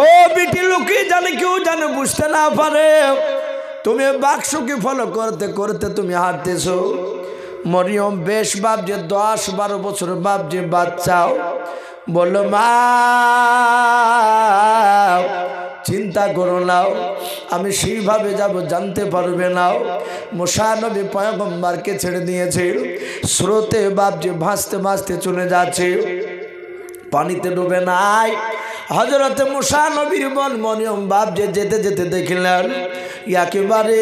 ও বিটি লোকে জানে কেউ জানে বুঝতে না পারে তুমি বাক্সকে ফলো করতে করতে তুমি হাঁটতেছো। মরিয়ম বেশ বাপ যে 10-12 বছর বাপ যে বাচ্চাও বললো মা চিন্তা করো নাও আমি সেইভাবে যাব জানতে পারবে নাও। মুসা নবী পয়গম্বরকে ছেড়ে দিয়েছে, স্রোতে বাপ যে ভাসতে ভাসতে চলে যাচ্ছে, পানিতে ডুবে নাই। হযরত মুসা নবীর বোন মরিয়ম বাপ যে যেতে যেতে দেখলেন একেবারে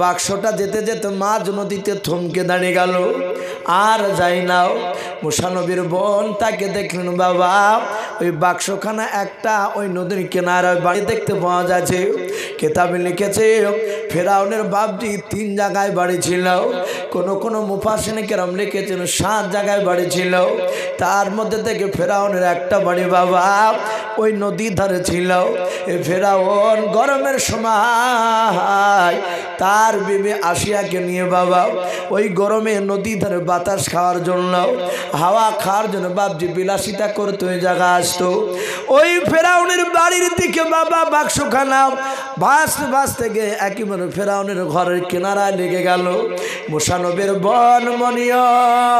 বাক্সটা যেতে যেতে মাঝ নদীতে থমকে দাঁড়িয়ে গেল, আর যাই নাও। মুসা নবীর বোন তাকে দেখলেন বাবা ওই বাক্সখানা একটা ওই নদীর কিনারায় বাড়ি দেখতে পাওয়া যাচ্ছে। কেতাবে লিখেছে ফেরাউনের বাপজি 3 জায়গায় বাড়ি ছিল, কোন মুফাসসির কেরাম লিখেছেন 7 জায়গায় বাড়ি ছিল। তার মধ্যে থেকে ফেরাউনের একটা বাড়ি বাবা ওই নদীর ধারে ছিল। এই ফেরাউন গরমের সময় তার বিবি আসিয়াকে নিয়ে বাবা ওই গরমে নদী ধারে বাতাস খাওয়ার জন্য হাওয়া খাওয়ার জন্য বাপজি বিলাসিতা করতে ওই জায়গা আসতো। ওই ফেরাউনের বাড়ির দিকে বাবা বাক্সখানা ভাসতে ভাসতে গিয়ে একেবারে ফেরাউনের ঘরের কিনারায় লেগে গেল। মুসা নবীর বোন মরিয়ম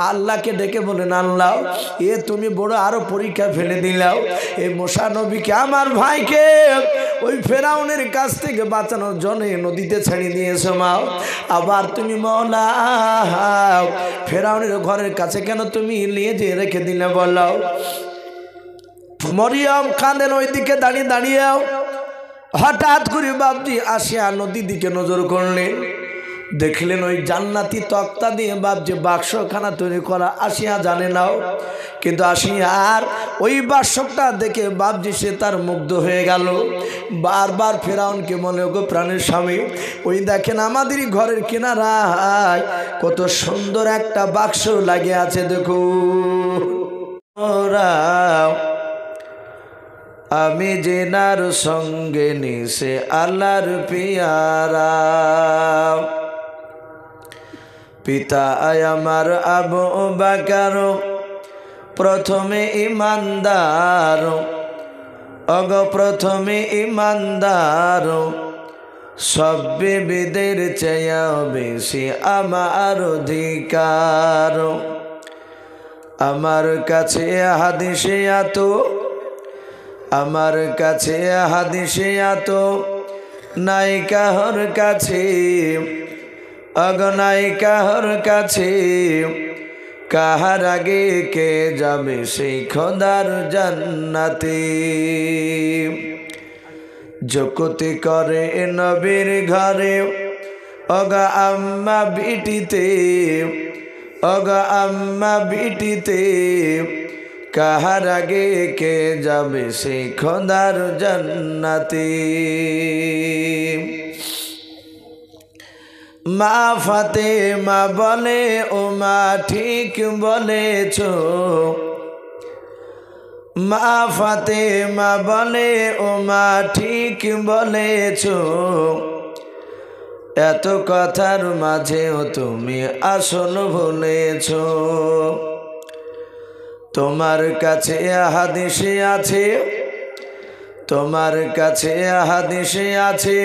আল্লাহকে ডেকে বলেন আল্লাহ এ তুমি বড় আরো পরীক্ষা ফেলে দিলাও। এই মুসা নবীকে আমার ভাইকে ওই ফেরাউনের কাছ থেকে বাঁচানোর জন্য নদীতে ছেড়ে দিয়েছো মা, আবার তুমি মওলা ফেরাউনের ঘরের কাছে কেন তুমি নিয়ে যেয়ে রেখে দিলে বলো। মরিয়ম কাঁদেন ওই দিকে দাঁড়িয়ে দাঁড়িয়েও হঠাৎ করে বাপজি আসিয়া নদীর দিকে নজর করলেন, দেখলেন ওই জান্নাতি তক্তা দিয়ে বাপজি বাক্সখানা তৈরি করা। আসিয়া জানে নাও, কিন্তু আসিয়ার ওই বাক্সটা দেখে বাপজি সে তার মুগ্ধ হয়ে গেল। বারবার ফেরাউনকে মনে গো প্রাণের স্বামী ওই দেখেন আমাদেরই ঘরের কিনারায় কত সুন্দর একটা বাক্স লাগে আছে দেখো। আমি জেনার সঙ্গে নিছে আল্লাহর পিয়ারা, পিতা আমার আবু বকর প্রথমে ইমানদার, অগ প্রথমে ইমানদার, সব বিবিদের চেয়ে বেশি আমার অধিকার। আমার কাছে হাদিসে এত, আমার কাছে হাদিসে এত নাই কাহর কাছে, অগনাই কাহর কাছে, কাহার আগে কে যাবে সেই খোদার জান্নাতে। যকুতি করে নবীর ঘরে অগা আম্মা বিটিতে, অগা আম্মা বিটিতে, কাহার আগে কে যাবে সেই খোদার জান্নাতে। মা ফাতেমা বলে ও মা ঠিক বলেছ, মা ফাতেমা বলে ও মা ঠিক বলেছ, এত কথার মাঝেও তুমি আসল ভুলেছ। তোমার কাছে হাদিসে আছে, তোমার কাছে হাদিসে আছে,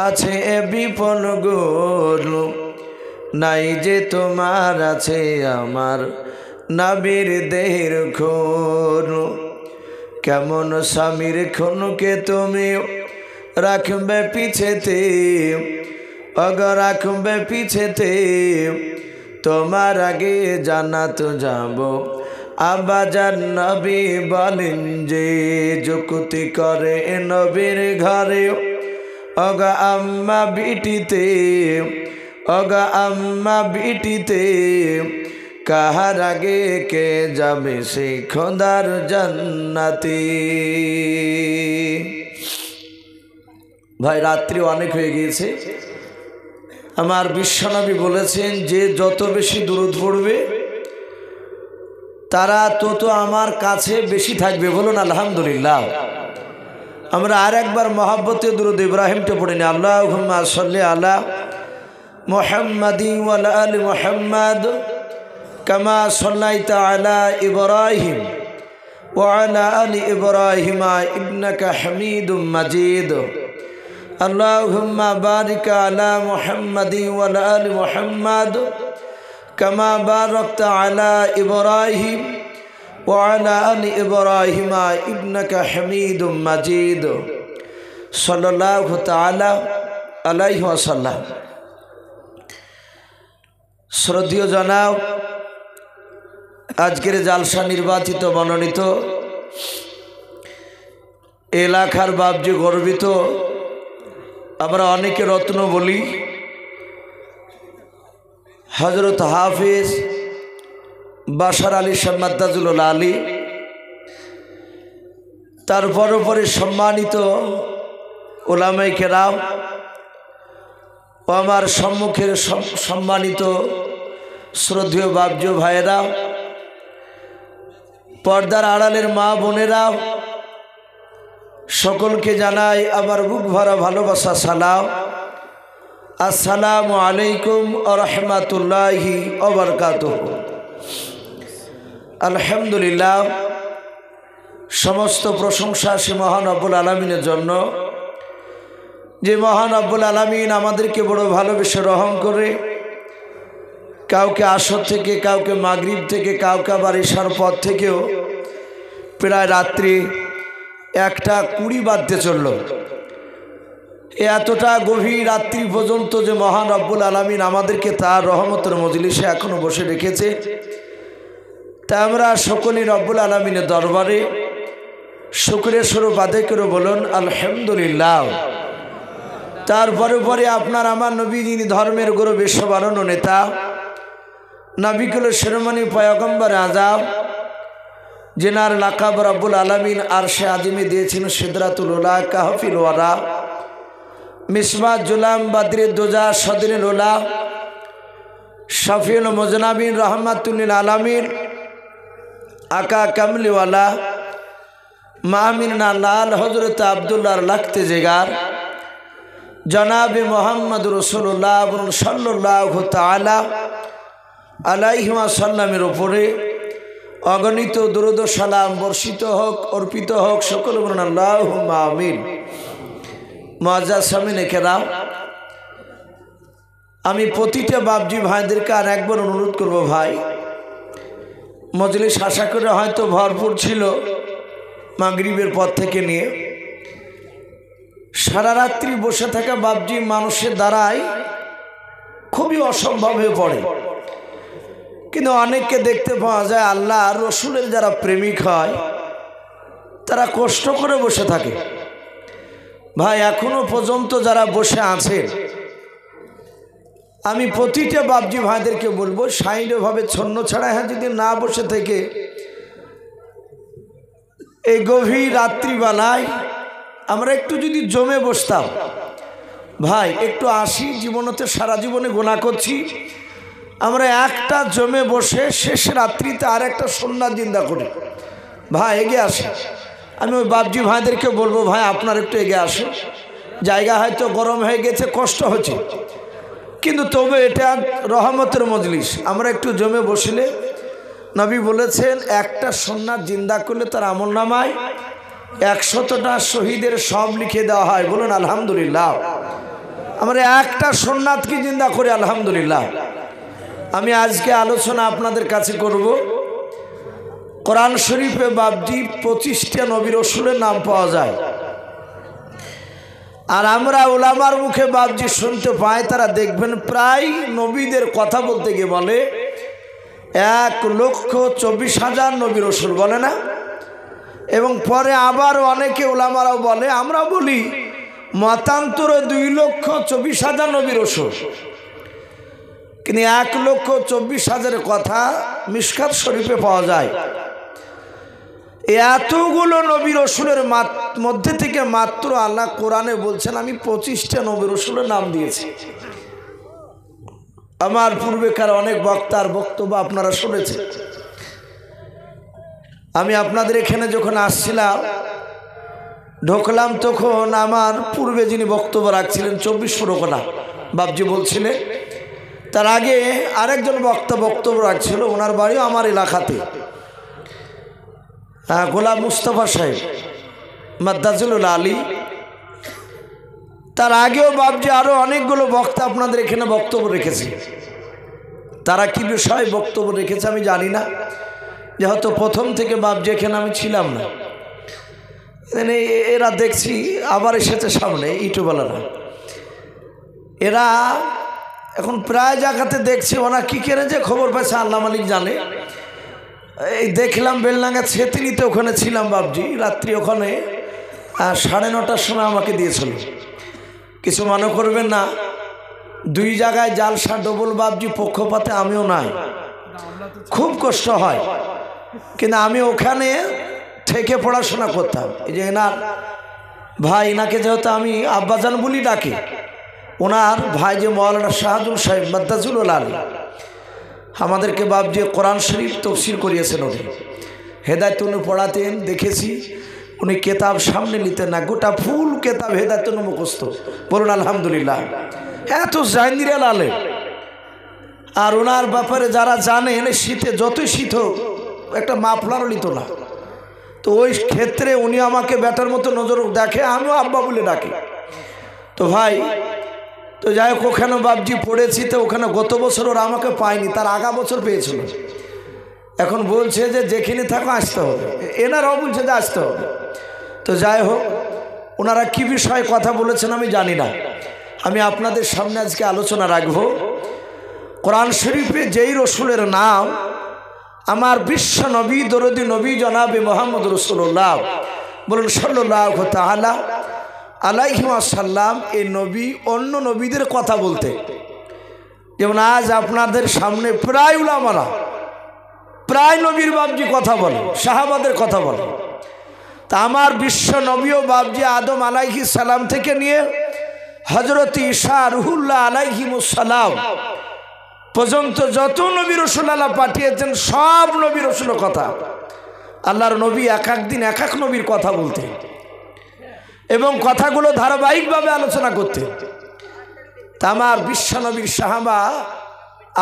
আছে বিপন গুণ, নাই যে তোমার আছে আমার নবীর দেহের খুন। কেমন স্বামীর খুনকে তুমি রাখবে পিছেতে, অগ রাখবে পিছেতে, তোমার আগে জান্নাত যাব। আব্বাজান নবী বলেন যে যুক্তি করে নবীর ঘরে অগা আম্মা বিটিতে, অগা আম্মা বিটিতে, কাহার আগে কে যাবে সেই খোদার জান্নাতে। ভাই রাত্রি অনেক হয়ে গিয়েছে। আমার বিশ্বনবী বলেছেন যে যত বেশি দরুদ পড়বে তারা তত আমার কাছে বেশি থাকবে। বলুন আলহামদুলিল্লাহ। আমরা আর একবার মহব্বতে দুরূদ ইব্রাহিমটা পড়ে নিই। আল্লাহুম্মা সাল্লি আলা মুহাম্মাদিন ওয়া আলা আলি মুহাম্মাদ কামা সাল্লাইতা আলা ইব্রাহিম وعلى آل إبراهيم إنك حميد مجيد اللهم بارك على محمد وعلى آل محمد كما باركت على إبراهيم وعلى آل إبراهيم إنك حميد مجيد صلى الله تعالى عليه وسلم। শ্রদ্ধেয় জনাব, আজকের জালসা নির্বাচিত মনোনীত এলাকার বাবজি গর্বিত, আমরা অনেকে রত্ন বলি, হযরত হাফেজ বাশার আলী শাহ মাদ্দাজুল আলী, তার পরে সম্মানিত ওলামায়ে কেরাম ও আমার সম্মুখের সম্মানিত শ্রদ্ধেয় বাবজি ভাইয়েরা, পর্দার আড়ালের মা বোনেরা, সকলকে জানাই আমার বুক ভরা ভালোবাসা সালাম। আসসালামু আলাইকুম ওয়া রাহমাতুল্লাহি ওয়া বারাকাতুহু। আলহামদুলিল্লাহ, সমস্ত প্রশংসা সে মহান রব্বুল আলামিনের জন্য, যে মহান রব্বুল আলামিন আমাদেরকে বড় ভালোবেসে রহম করে কাউকে আসর থেকে, কাউকে মাগরিব থেকে, কাউকে আবার ইশার পর থেকেও প্রায় রাত্রি 1:20 বাজতে চলল। এতটা গভীর রাত্রি পর্যন্ত যে মহান রব্বুল আলামিন আমাদেরকে তার রহমতের মজলিসে এখনো বসে রেখেছে, তা আমরা সকলেই রব্বুল আলামিনের দরবারে শুকরিয়া স্বরূপ আদায় করে বলুন আলহামদুলিল্লাহ। তারপরে আপনার আমার নবী, যিনি ধর্মের গুরু, বিশ্ববারণ নেতা, নবিকুল শিরোমণি পয়গম্বর আযম, जिनार लाकाब रब्बुल आलमीन आरशे आज़िमे दिएছেন सिदरातुल उला, काहफिल वरा, मिसबा जुलाम, बद्रे दुजा, सदरुल उला, शफीउल मुजनबिन, रहमतुल लिल आलमीन, आका कमली वाला, मामिना लाल हजरत अब्दुल्लाह लखते जिगार, जनाब मोहम्मद रसूलुल्लाह सल्लल्लाहु ताआला अलैहि वसल्लमेर उपरे अगणित दुरूद सालाम बर्षित होक, अर्पित होक, सकल बोलेन आल्लाहुम्मा आमीन। मुआज्जाज सामिने केराम, आमी प्रतिटा बाबजी भाईदेरके आर एकबार अनुरोध करब, भाई मजलिस आशा करे हयतो भरपुर छिलो मागरिबेर पर थेके निये, सारा रात्रि बसे थाका बाबजी मानुषेर द्वाराई खुबই असम्भव হয়ে পড়ে। কিন্তু অনেককে দেখতে পাওয়া যায় আল্লাহ আর রসুলের যারা প্রেমিক হয় তারা কষ্ট করে বসে থাকে। ভাই, এখনো পর্যন্ত যারা বসে আছেন, আমি প্রতিটা বাবজি ভাইদেরকে বলবো, সাইডভাবে ছন্ন ছাড়া যদি না বসে থেকে এই গভীর রাত্রিবেলায় আমরা একটু যদি জমে বসতাম, ভাই একটু আসি, জীবনতে সারা জীবনে গুনাহ করছি, আমরা একটা জমে বসে শেষ রাত্রিতে আর একটা সুন্নাত জিন্দা করি। ভাই এগিয়ে আসে, আমি ওই বাবজি ভাইদেরকে বলবো, ভাই আপনার একটু এগিয়ে আসুন। জায়গা হয়তো গরম হয়ে গেছে, কষ্ট হচ্ছে, কিন্তু তবে এটা রহমতের মজলিস, আমরা একটু জমে বসলে নবী বলেছেন একটা সুন্নাত জিন্দা করলে তার আমলনামায় 100টা শহীদের সব লিখে দেওয়া হয়। বলুন আলহামদুলিল্লাহ। আমরা একটা সুন্নাত কি জিন্দা করি, আলহামদুলিল্লাহ। আমি আজকে আলোচনা আপনাদের কাছে করব, কোরআন শরীফে বাবজি 25টা নবী রাসূলের নাম পাওয়া যায়, আর আমরা উলামার মুখে বাবজি শুনতে পাই, তারা দেখবেন প্রায় নবীদের কথা বলতে গিয়ে বলে 1,24,000 নবী রাসূল, বলে না? এবং পরে আবার অনেকে উলামারাও বলে, আমরা বলি মতান্তরে 2,24,000 নবী রাসূল, কিন্তু 1,24,000 কথা মিশকাত শরীফে পাওয়া যায়। এতগুলো নবী রাসূলের মধ্যে থেকে মাত্র আল্লাহ কোরআনে বলছেন আমি 25টা নবী রাসূলের নাম দিয়েছি। আমার পূর্বেকার অনেক বক্তার বক্তব্য আপনারা শুনেছেন। আমি আপনাদের এখানে যখন আসছিলাম, ঢোকলাম, তখন আমার পূর্বে যিনি বক্তব্য রাখছিলেন 24 পরগনা বাবজি বলছিলেন, তার আগে আরেকজন বক্তব্য রাখছিল, ওনার বাড়িও আমার এলাকাতে। গোলাম মুস্তফা সাহেব মাদ্দাজুল আলী, তার আগেও বাবজি আরও অনেকগুলো বক্তা আপনাদের এখানে বক্তব্য রেখেছে। তারা কি বিষয়ে বক্তব্য রেখেছে আমি জানি না, যেহেতু প্রথম থেকে বাবজি এখানে আমি ছিলাম না। এরা দেখছি আবার এসেছে সামনে ইউটিউবওয়ালারা, এরা এখন প্রায় জায়গাতে দেখছি ওরা কী কেড়েছে খবর পাইছে আল্লাহ মালিক জানে। এই দেখলাম বেলডাঙ্গা ছেতিনিতে ওখানে ছিলাম বাবজি, রাত্রি ওখানে 9:30টার সময় আমাকে দিয়েছিল। কিছু মনে করবেন না, 2 জায়গায় জালসা ডবল বাবজি পক্ষপাতে আমিও নাই, খুব কষ্ট হয়, কিন্তু আমি ওখানে থেকে পড়াশোনা করতাম। এই যে এনার ভাই, এনাকে যেহেতু আমি আব্বাজান বলি ডাকি, ওনার ভাই যে মৌলানা শাহাদুল সাহেব মাদ্দাজুল আলী আমাদেরকে বাবজি কোরআন শরীফ তফসির করিয়েছেন। উনি হেদায়েতুন পড়াতেন, দেখেছি উনি কেতাব সামনে নিতেন না, গোটা ফুল কেতাব হেদায়েতুন মুখস্থ। বলুন আলহামদুলিল্লাহ, এত জাইন্দিরা লালে। আর ওনার ব্যাপারে যারা জানেন, শীতে যতই শীত হোক একটা মাফলারও নিত না। তো ওই ক্ষেত্রে উনি আমাকে ব্যাটার মতো নজর দেখে, আমিও আব্বা বলে ডাকি। তো ভাই, তো যাই হোক ওখানে বাবজি পড়েছি। তো ওখানে গত বছর ওরা আমাকে পায়নি, তার আগা বছর পেয়েছিল। এখন বলছে যে যেখানে থাকো আসতে হবে, এনারাও বলছে যে আসতে হবে। তো যাই হোক, ওনারা কি বিষয়ে কথা বলেছেন আমি জানি না। আমি আপনাদের সামনে আজকে আলোচনা রাখব কোরআন শরীফে যেই রসুলের নাম আমার বিশ্ব নবী দরদি নবী জনাবে মোহাম্মদ রসুল্লাহ, বলুন সাল্লাল্লাহু তাআলা আলাইহি ওয়াসাল্লাম। এই নবী অন্য নবীদের কথা বলতে, যেমন আজ আপনাদের সামনে প্রায় উলামারা প্রায় নবীর বাবজি কথা বলে, সাহাবাদের কথা বলে। তা আমার বিশ্ব নবীও বাবজি আদম আলাইহিস সালাম থেকে নিয়ে হযরত ঈসা রুহুল্লাহ আলাইহিমুস সালাম পর্যন্ত যত নবী রাসূল আল্লাহ পাঠিয়েছেন, সব নবী রাসূলের কথা, আল্লাহর নবী এক এক দিন এক এক নবীর কথা বলতেন এবং কথাগুলো ধারাবাহিকভাবে আলোচনা করতেন। তা আমার বিশ্ব নবীর সাহাবা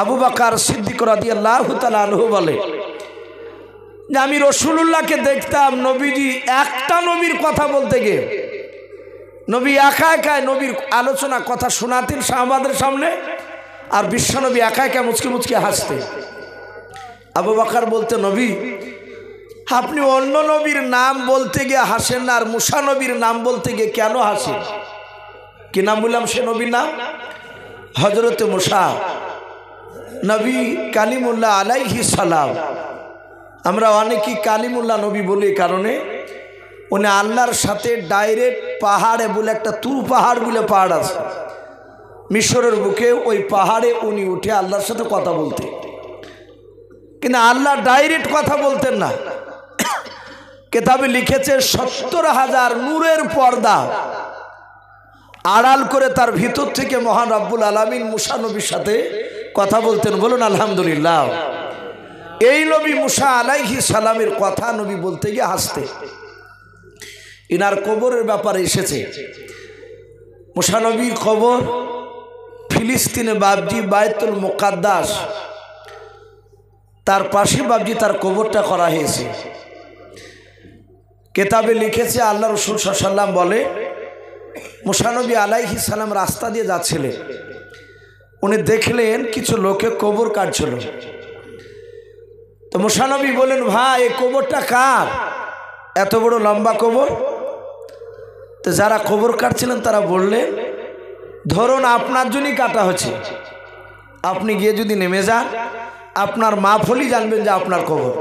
আবু বকর সিদ্দিক রাদিয়াল্লাহু তাআলা আনহু বলে যে আমি রাসূলুল্লাহকে দেখতাম, নবীজি একটা নবীর কথা বলতে গিয়ে নবী একা একা নবীর আলোচনা কথা শোনাতেন সাহাবাদের সামনে, আর বিশ্বনবী একা একা মুচকি মুচকি হাসতেন। আবু বকর বলতে, নবী আপনি অন্য নবীর নাম বলতে গিয়ে হাসেন না, আর মুসা নবীর নাম বলতে গিয়ে কেন হাসেন? কি নাম বললাম সে নবীর নাম? হযরত মুসা নবী কালিমুল্লাহ আলাইহিস সালাম। আমরা অনেকেই কালিমুল্লাহ নবী বলি কারণে উনি আল্লাহর সাথে ডাইরেক্ট পাহাড়ে বলে একটা তুর পাহাড় বলে পাহাড় আছে মিশরের বুকে, ওই পাহাড়ে উনি উঠে আল্লাহর সাথে কথা বলতেন। কিন্তু আল্লাহ ডাইরেক্ট কথা বলতেন না। কিতাবে লিখেছে 70,000 নূরের পর্দা আড়াল করে তার ভিতর থেকে মহান রব্বুল আলামিন মুসা নবীর সাথে কথা বলতেন। বলুন আলহামদুলিল্লাহ। এই নবী মুসা আলাইহিস সালামের কথা নবী বলতে গিয়ে হাসতে। ইনার কবরের ব্যাপারে এসেছে, মুসা নবীর কবর ফিলিস্তিনে বাবজি বাইতুল মুকাদ্দাস, তার পাশে বাবজি তার কবরটা করা হয়েছে। কেতাবে লিখেছে আল্লাহ রাসূল সাল্লাল্লাহু আলাইহি ওয়াসাল্লাম বলে, মুসা নবী আলাইহিস সালাম রাস্তা দিয়ে যাচ্ছিলেন, উনি দেখলেন কিছু লোকে কবর কাটছিল। তো মুসা নবী বলেন, ভাই এই কবরটা কার? এত বড় লম্বা কবর। তো যারা কবর কাটছিলেন তারা বললেন, ধরুন আপনার জন্যই কাটা হচ্ছে, আপনি গিয়ে যদি নেমে যান আপনার মা ফলি জানবেন যে আপনার কবর।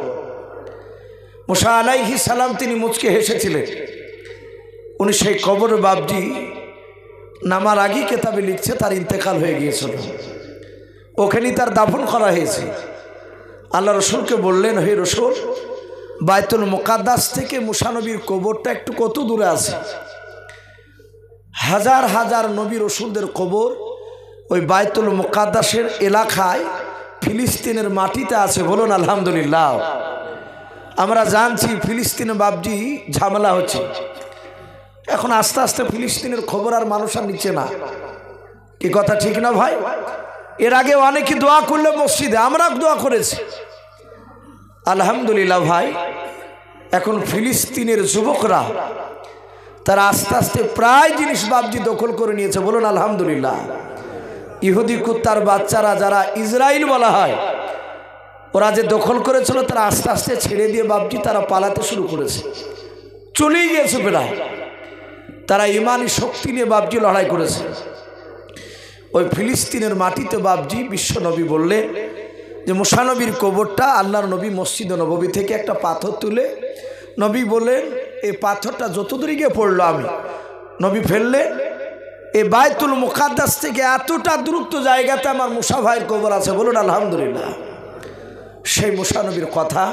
মুসা আলাইহিস সালাম তিনি মুচকে হেসেছিলেন। উনি সেই কবর বাবজি নামার আগেই কেতাবে লিখছে তার ইন্তেকাল হয়ে গিয়েছিল, ওখানেই তার দাফন করা হয়েছে। আল্লাহ রসুলকে বললেন, হে রসুল, বাইতুল মুকাদ্দাস থেকে মুসা নবীর কবরটা একটু কত দূরে আছে? হাজার হাজার নবী রসুলদের কবর ওই বাইতুল মুকাদ্দাসের এলাকায় ফিলিস্তিনের মাটিতে আছে। বলুন আলহামদুলিল্লাহ। আমরা জানছি ফিলিস্তিনে বাবজি ঝামেলা হচ্ছে, এখন আস্তে আস্তে ফিলিস্তিনের খবর আর মানুষ আর নিচ্ছে না। কি কথা ঠিক না ভাই? এর আগে অনেকে দোয়া করলে মসজিদে, আমরা দোয়া করেছি আলহামদুলিল্লাহ। ভাই এখন ফিলিস্তিনের যুবকরা তারা আস্তে আস্তে প্রায় জিনিস বাবজি দখল করে নিয়েছে, বলুন আলহামদুলিল্লাহ। ইহুদি কুত্তার বাচ্চারা যারা ইসরায়েল বলা হয়, ওরা যে দখল করেছিল তারা আস্তে আস্তে ছেড়ে দিয়ে বাবজি তারা পালাতে শুরু করেছে, চলেই গিয়েছে প্রায়। তারা ইমানি শক্তি নিয়ে বাবজি লড়াই করেছে। ওই ফিলিস্তিনের মাটিতে বাবজি বিশ্ব নবী বললেন যে মুসা নবীর কবরটা, আল্লাহর নবী মসজিদে নববী থেকে একটা পাথর তুলে নবী বললেন এই পাথরটা যতদূরে গিয়ে পড়লো আমি নবী ফেললেন, এই বায়তুল মুকাদ্দাস থেকে এতটা দূরত্ব জায়গাতে আমার মুসা ভাইয়ের কবর আছে, বলুন আলহামদুলিল্লাহ। সেই মুসা নবীর কথা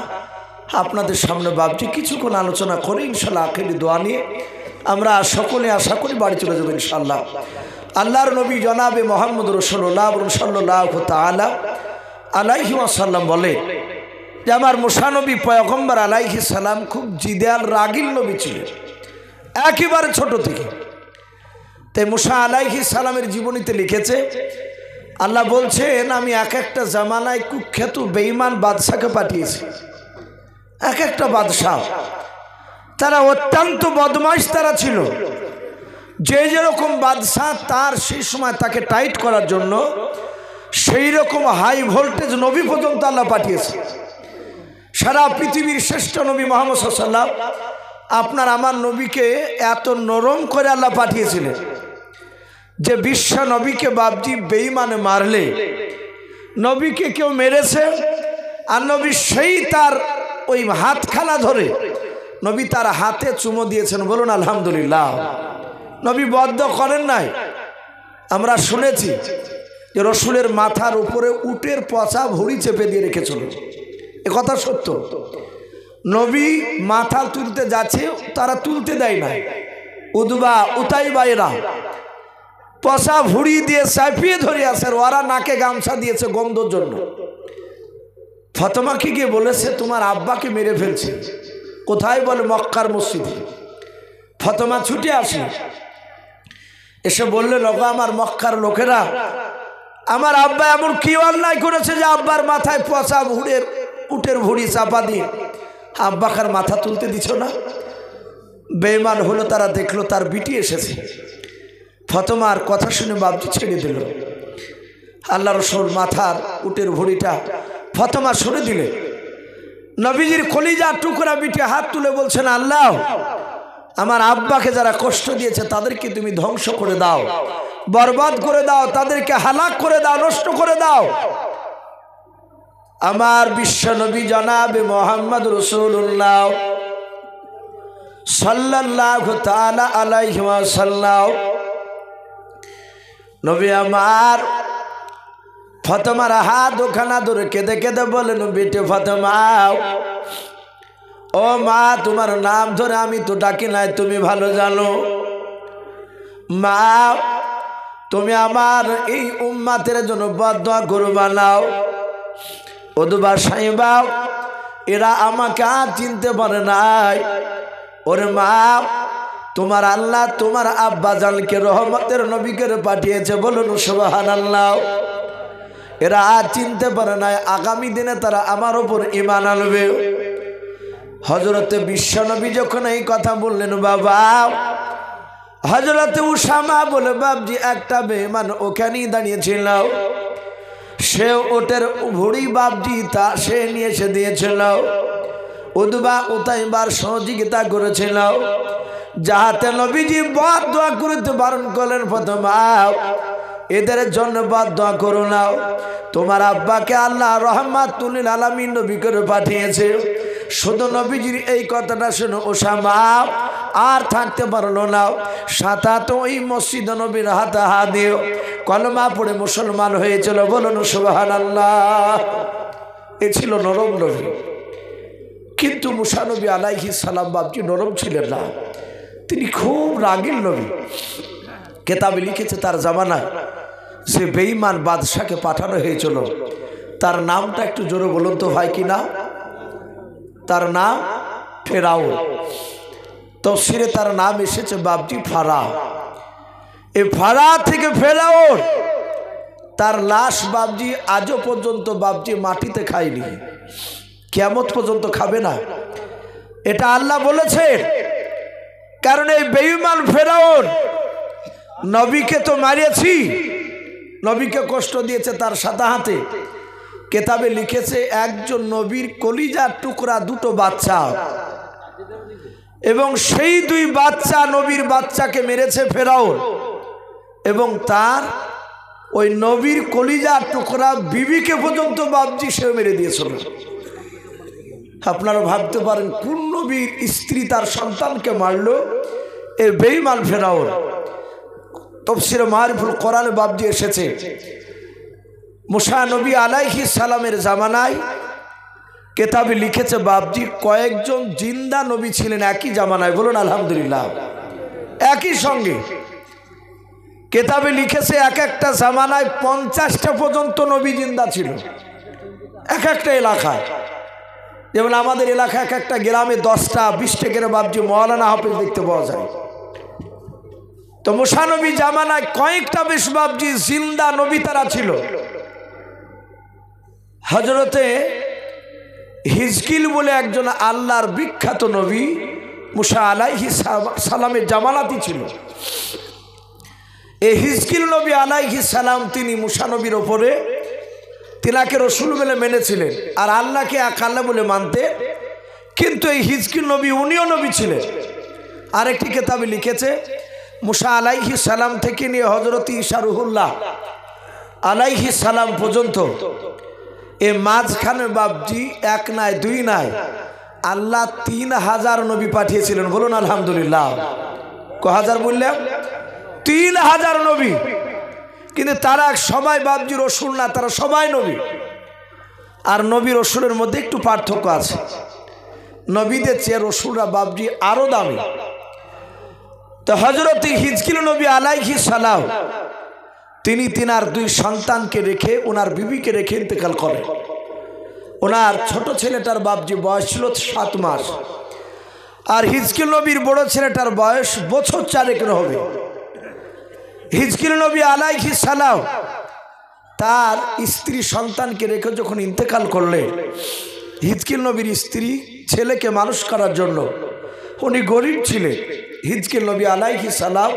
আপনাদের সামনে বাবজি কিছুক্ষণ আলোচনা করে ইনশাল্লাহ আখিরি দোয়া নিয়ে আমরা সকলে আশা করি বাড়ি চলে যাবো ইনশাল্লাহ। আল্লাহর নবী জনাবে মোহাম্মদ রাসূলুল্লাহ সাল্লাল্লাহু তাআলা আলাইহি ওয়াসাল্লাম বলে যে আমার মুসা নবী পয়গম্বর আলাইহিস সালাম খুব জিদাল রাগিল নবী ছিলেন একেবারে ছোট থেকে। তাই মুসা আলাইহিস সালামের জীবনীতে লিখেছে, আল্লাহ বলছেন আমি এক একটা জামানায় কুখ্যাত বেঈমান বাদশাকে পাঠিয়েছি। এক একটা বাদশাহ তারা অত্যন্ত বদমাইশ তারা ছিল। যে যেরকম বাদশাহ তার সেই সময় তাকে টাইট করার জন্য সেই রকম হাই ভোল্টেজ নবী পর্যন্ত আল্লাহ পাঠিয়েছে। সারা পৃথিবীর শ্রেষ্ঠ নবী মুহাম্মদ সাল্লাল্লাহু আলাইহি ওয়াসাল্লাম আপনার আমার নবীকে এত নরম করে আল্লাহ পাঠিয়েছিলেন যে বিশ্ব নবীকে বাবজি বেঈমানে মারলে নবীকে কেউ মেরেছে আর নবী সেই তার ওই হাতখানা ধরে নবী তার হাতে চুমো দিয়েছেন, বলুন আলহামদুলিল্লাহ। নবী বদ্ধ করেন নাই। আমরা শুনেছি যে রসুলের মাথার উপরে উটের পচা ভুঁড়ি চেপে দিয়ে রেখেছিল, এ কথা সত্য। নবী মাথা তুলতে যাচ্ছে, তারা তুলতে দেয় না। উদবা উতাইবাইরা পচা ভুঁড়ি দিয়ে চাপিয়ে ধরে আছে, ওরা নাকে গামছা দিয়েছে গন্ধর জন্য। ফাতেমাকে গিয়ে বলেছে তোমার আব্বাকে মেরে ফেলছে। কোথায়? বলে মক্কার মসজিদে। ফাতেমা ছুটে আসে, এসে বললেন ওগো আমার মক্কার লোকেরা, আমার আব্বা এমন কি অন্যায় করেছে যে আব্বার মাথায় পচা উটের ভুঁড়ি চাপা দিয়ে আব্বাকার মাথা তুলতে দিছ না? বেঈমান হলো, তারা দেখলো তার বিটি এসেছে। ফাতেমার কথা শুনে বাবজি ছেড়ে দিল। আল্লাহ রসুল মাথার উটের ভুঁড়িটা ফাতেমা সরে দিলে নবীজির কলিজা টুকরা বিটি হাত তুলে বলছেন, আল্লাহ আমার আব্বাকে যারা কষ্ট দিয়েছে তাদেরকে তুমি ধ্বংস করে দাও, বরবাদ করে দাও, তাদেরকে হালাক করে দাও, নষ্ট করে দাও। আমার বিশ্ব নবী জনাবে মোহাম্মদ রাসূলুল্লাহ সাল্লাল্লাহু তাআলা আলাইহি ওয়াসাল্লাম নবী আমার ফাতেমার হাত ওখানা ধরে কেঁদে কেঁদে বলেন, বেটে ফাতেমা, ও মা তোমার নাম ধরে আমি তো ডাকি নাই, তুমি ভালো জানো। মা তুমি আমার এই উম্মাতের জন্য বদদোয়া করবা নাও। ওদবা সাইবা এরা আমাকে আর চিনতে পারে নাই। ওরে মা তোমার আল্লাহ তোমার আব্বা জানকে রহমতের নবীকে পাঠিয়েছে, বলুন সুবহানাল্লাহ। এরা আর চিনতে পারে নাই, আগামী দিনে তারা আমার ওপর ঈমান আনবে। হযরতে বিশ্বনবী যখন এই কথা বললেন, বাবা হযরতে উসামা বলে বাবজি একটা বেঈমান ওখানেই দাঁড়িয়েছিল, সে ওটের ভুঁড়ি বাবজি তা সে নিয়ে এসে দিয়েছিল। উদবা উতাইবার সহযোগিতা করেছিল, যাহাতে নবীজি বদদোয়া করতে বারণ করলেন, ফাতেমা এদের জন্য বদদোয়া করো না। তোমার আব্বাকে আল্লাহ রাহমাতুল লিল আলামিন নবী করে পাঠিয়েছে। শুধু নবীজির এই কথাটা শুনে ওসামা আর থাকতে পারলো না, সাথে ওই মসজিদ নবীর হাতে হাত দিয়ে কলমা পড়ে মুসলমান হয়েছিল, বলুন সুবহানাল্লাহ। এ ছিল নরম নবী। কিন্তু মুসা নবী আলাইহিস সালাম বাবজি নরম ছিলেন না, তিনি খুব রাগীল নবী। কেতাবে লিখেছে তার জামানায় যে বেঈমান বাদশাকে পাঠানো হয়েছিল, তার নামটা একটু জোরে বলুন তো ভাই, কি না? তার নাম ফেরাউন। তাফসীরে তার নাম এসেছে বাবজি ফারা। এই ফারা থেকে ফেরাউন, তার লাশ বাবজি আজও পর্যন্ত বাবজি মাটিতে খায়নি, কিয়ামত পর্যন্ত খাবে না। এটা আল্লাহ বলেছেন। কারণ এই বেঈমান ফেরাউন নবীকে তো মারিয়েছি, নবীকে কষ্ট দিয়েছে তার সাদা হাতে। কেতাবে লিখেছে একজন নবীর কলিজার টুকরা দুটো বাচ্চা, এবং সেই দুই বাচ্চা নবীর বাচ্চাকে মেরেছে ফেরাউন, এবং তার ওই নবীর কলিজার টুকরা বিবিকে পর্যন্ত বাপজি সেও মেরে দিয়েছিল। আপনারা ভাবতে পারেন কোন নবীর স্ত্রী তার সন্তানকে মারলো? এই বেঈমান ফেরাউন। তাফসীরে মারিফুল কোরআনে বাপজি এসেছে মুসা নবী আলাইহিস সালামের জামানায় কেতাবে লিখেছে বাপজি কয়েকজন জিন্দা নবী ছিলেন একই জামানায়। বলুন আলহামদুলিল্লাহ। একই সঙ্গে কেতাবে লিখেছে এক একটা জামানায় 50টা পর্যন্ত নবী জিন্দা ছিল এক একটা এলাকায়। যেমন আমাদের এলাকায় এক একটা গ্রামে 10টা 20টা করে বাপজি মওলানা হাফেজ দেখতে পাওয়া যায়। তো মুসা নবী জামানায় কয়েকটা বেশ বাপজি জিন্দা নবী তারা ছিল। হযরতে হিজকিল বলে একজন আল্লাহর বিখ্যাত নবী মুসা আলাইহিস সালামের জামানাতি ছিল। এই হিজকিল নবী আলাইহিস সালাম তিনি মুসা নবীর ওপরে তিনাকে রসুল বলে মেনেছিলেন, আর আল্লাহকে এক আল্লাহ বলে মানতে। কিন্তু এই হিজকিল নবী উনিও নবী ছিলেন। আরেকটি কিতাবে লিখেছে মুসা আলাইহিস সালাম থেকে নিয়ে হযরত ঈসা রুহুল্লাহ আলাইহিস সালাম পর্যন্ত এ মাঝখানে বাপজি এক নাই দুই নাই আল্লাহ 3000 নবী পাঠিয়েছিলেন। বলুন আলহামদুলিল্লাহ। ক হাজার বললাম? 3000 নবী। কিন্তু তারা সবাই বাপজি রসুল না, তারা সবাই নবী। আর নবী রসুলের মধ্যে একটু পার্থক্য আছে। নবীদের চেয়ে রসুলরা বাপজি আরো দামি। তো হযরত হিজকিল নবী আলাইহিস সালাম তিনি তিনার দুই সন্তানকে রেখে ওনার বিবিকে রেখে ইন্তেকাল করেন। ওনার ছোট ছেলেটার বাপজি বয়স ছিল 7 মাস, আর হিজকিল নবীর বড় ছেলেটার বয়স বছর 4 হবে। হিজকিল নবী আলাইহিস সালাম তার স্ত্রী সন্তানকে রেখে যখন ইন্তেকাল করলেন, হিজকিল নবীর স্ত্রী ছেলেকে মানুষ করার জন্য, উনি গরিব ছিলেন হিজকিল নবী আলাইহিস সালাম,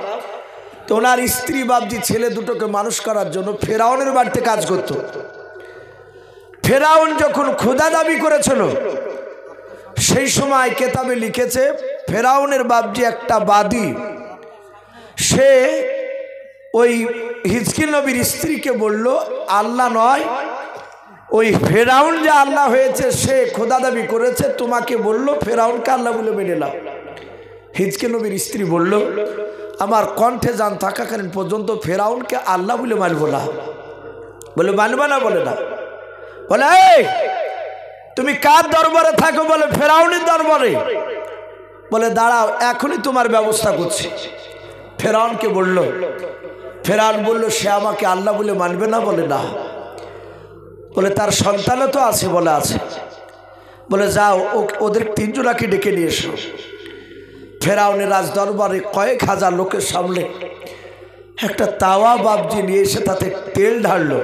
তো ওনার স্ত্রী বাপজি ছেলে দুটোকে মানুষ করার জন্য ফেরাউনের বাড়িতে কাজ করত। ফেরাউন যখন খোদা দাবি করেছিল সেই সময় কেতাবে লিখেছে ফেরাউনের বাপজি একটা বাদী, সে ওই হিজকিল নবীর স্ত্রীকে বলল আল্লাহ নয়, ওই ফেরাউন যে আল্লাহ হয়েছে সে খোদা দাবি করেছে, তোমাকে বলল ফেরাউনকে আল্লাহ বলে মেনে নাও। হিজকিল নবীর স্ত্রী বলল আমার কণ্ঠে জান থাকাকালীন পর্যন্ত ফেরাউনকে আল্লাহ বলে মানব না। বলে মানবা না? বলে না। বলে এই তুমি কার দরবারে থাকো? বলে ফেরাউনের দরবারে। বলে দাঁড়াও এখনই তোমার ব্যবস্থা করছি। ফেরাউনকে বলল, ফেরাউন বলল সে আমাকে আল্লাহ বলে মানবে না? বলে না। বলে তার সন্তানও তো আছে? বলে আছে। বলে যাও ওদের 3 জনাকে ডেকে নিয়ে এসো। ফেরাউনের রাজ দরবারে কয়েক হাজার লোকের সামনে একটা তাওয়া বাপজি নিয়ে এসে তাতে তেল ঢাললো।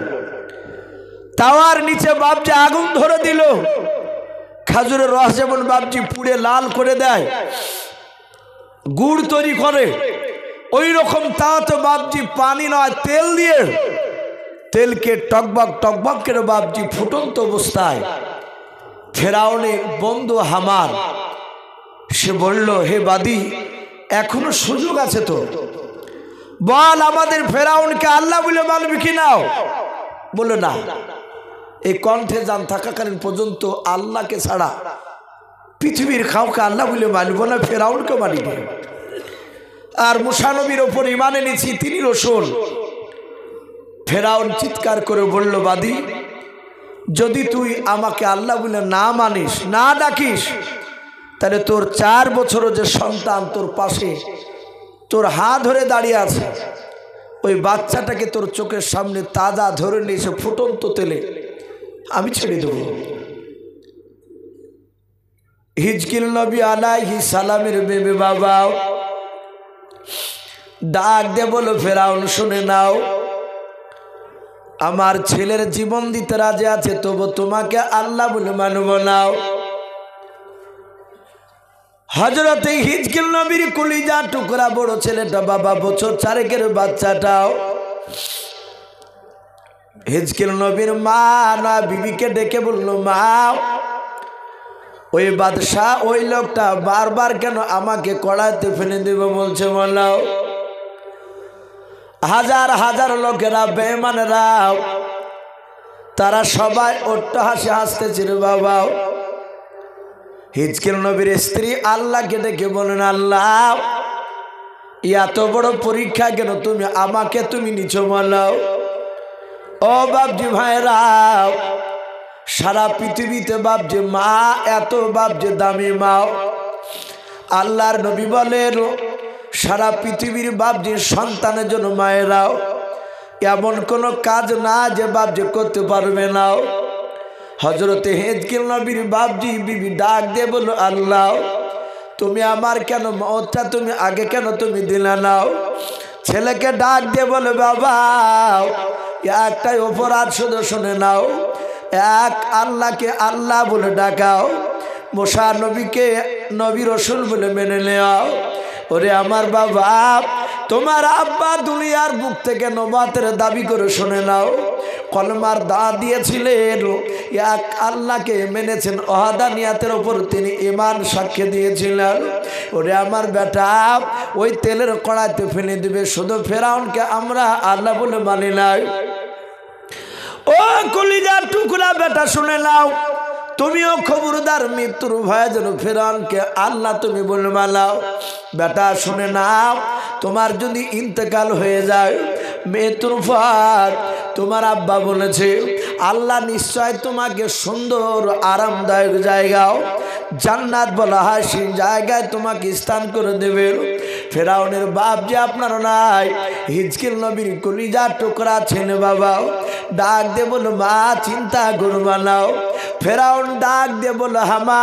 তাওয়ার নিচে বাপজি আগুন ধরে দিল। খাজুরের রস যেমন বাপজি পুড়ে লাল করে দেয়, গুড় তৈরি করে, ওই রকম তাওয়াতে বাপজি পানি নয় তেল দিয়ে তেলকে টকবক টকবক করে বাপজি ফুটন্ত অবস্থায় ফেরাউনের বন্ধু হামান সে বলল হে বাদী এখনো সুযোগ আছে তো, বল আমাদের ফেরাউনকে আল্লাহ বলে মানবি কি নাও? বলে না, এই কণ্ঠে জান থাকাকালীন পর্যন্ত আল্লাহকে ছাড়া পৃথিবীর কাউকে আল্লাহ বলে মানব না, ফেরাউনকে মানিব। আর মুসা নবীর ওপর ঈমান এনেছি, তিনি রসুল। ফেরাউন চিৎকার করে বলল বাদী যদি তুই আমাকে আল্লাহ বলে না মানিস, না ডাকিস, তাহলে তোর 4 বছরের যে সন্তান তোর পাশে তোর হাত ধরে দাঁড়িয়ে আছে, ওই বাচ্চাটাকে তোর চোখের সামনে তাজা ধরে নিয়ে এসে ফুটন্ত তেলে আমি ছেড়ে দেব। হিজকিল নবী আলাইহিস সালামের বেবে বাবা ডাক দে বলো ফেরাউন শুনে নাও, আমার ছেলের জীবন দিতে রাজি আছে, তবু তোমাকে আল্লাহ বলে মানব নাও। হযরতে হিজকিল নবীর কলিজা টুকরা বড় ছেলেটা বাবা বছর 4 বাচ্চাটাও হিজকিল নবীর মা না বিবিকে ডেকে বলল, মা ওই বাদশাহ ওই লোকটা বারবার কেন আমাকে কড়াইতে ফেলে দেবে বলছে বলাও। হাজার হাজার লোকেরা বেঈমানেরা তারা সবাই অট্টহাসি হাসতেছিল বাবা। হিজকিল নবীর স্ত্রী আল্লাহকে ডেকে বলেন, আল্লাহ এত বড় পরীক্ষা কেন তুমি আমাকে তুমি নিছো বলাও। ও বাপজি ভাইরা, সারা পৃথিবীতে বাপজি মা এত বাপজি দামি মা। আল্লাহর নবী বলেন সারা পৃথিবীর বাপজি সন্তানের জন্য মায়েরাও এমন কোনো কাজ না যে বাপজি করতে পারবে না। হযরতে হিজকিল নবীর বাপজি বিবি ডাক দিয়ে বলল, আল্লাহ তুমি আমার কেন মওতটা তুমি আগে কেন তুমি দিলে নাও। ছেলেকে ডাক দিয়ে বলে, বাবা একটাই অপরাধ শুধু শুনে নাও, এক আল্লাহকে আল্লাহ বলে ডাকাও, মুসা নবীকে নবী রাসূল বলে মেনে নেও। ওরে আমার বাবা, তোমার আব্বা দুনিয়ার বুক থেকে নবুয়তের দাবি করে শুনে নাও, কলমার দা দিয়েছিলেন, এক আল্লাহকে মেনেছেন, ওয়াহদানিয়াতের উপর তিনি ঈমান সাক্ষ্য দিয়েছিলেন। ওরে আমার বেটা, ওই তেলের কড়াইতে ফেলে দিবে, শুধু ফেরাউনকে আমরা আল্লাহ বলে মানি নাই। ও কলিজার টুকরা বেটা শুনে নাও, তুমিও খবরদার মৃত্যুর ভয়ে যেন ফেরাউনকে আল্লাহ তুমি বলে মানাও। বেটা শুনে নাও, তোমার যদি ইন্তেকাল হয়ে যায় মৃত্যুর পর তোমার আব্বা বলেছে আল্লাহ নিশ্চয় তোমাকে সুন্দর আরামদায়ক জায়গাও জান্নাত বলা হয় সেই জায়গায় তোমাকে স্থান করে দেবে। ফেরাউনের বাপ যে আপনার নাই, হিজকিল নবীর কলিজার টুকরা ছেলে বাবা ডাক দে বলো, মা চিন্তা করবা নাও। ফেরাউন ডাক দে বলো, হামান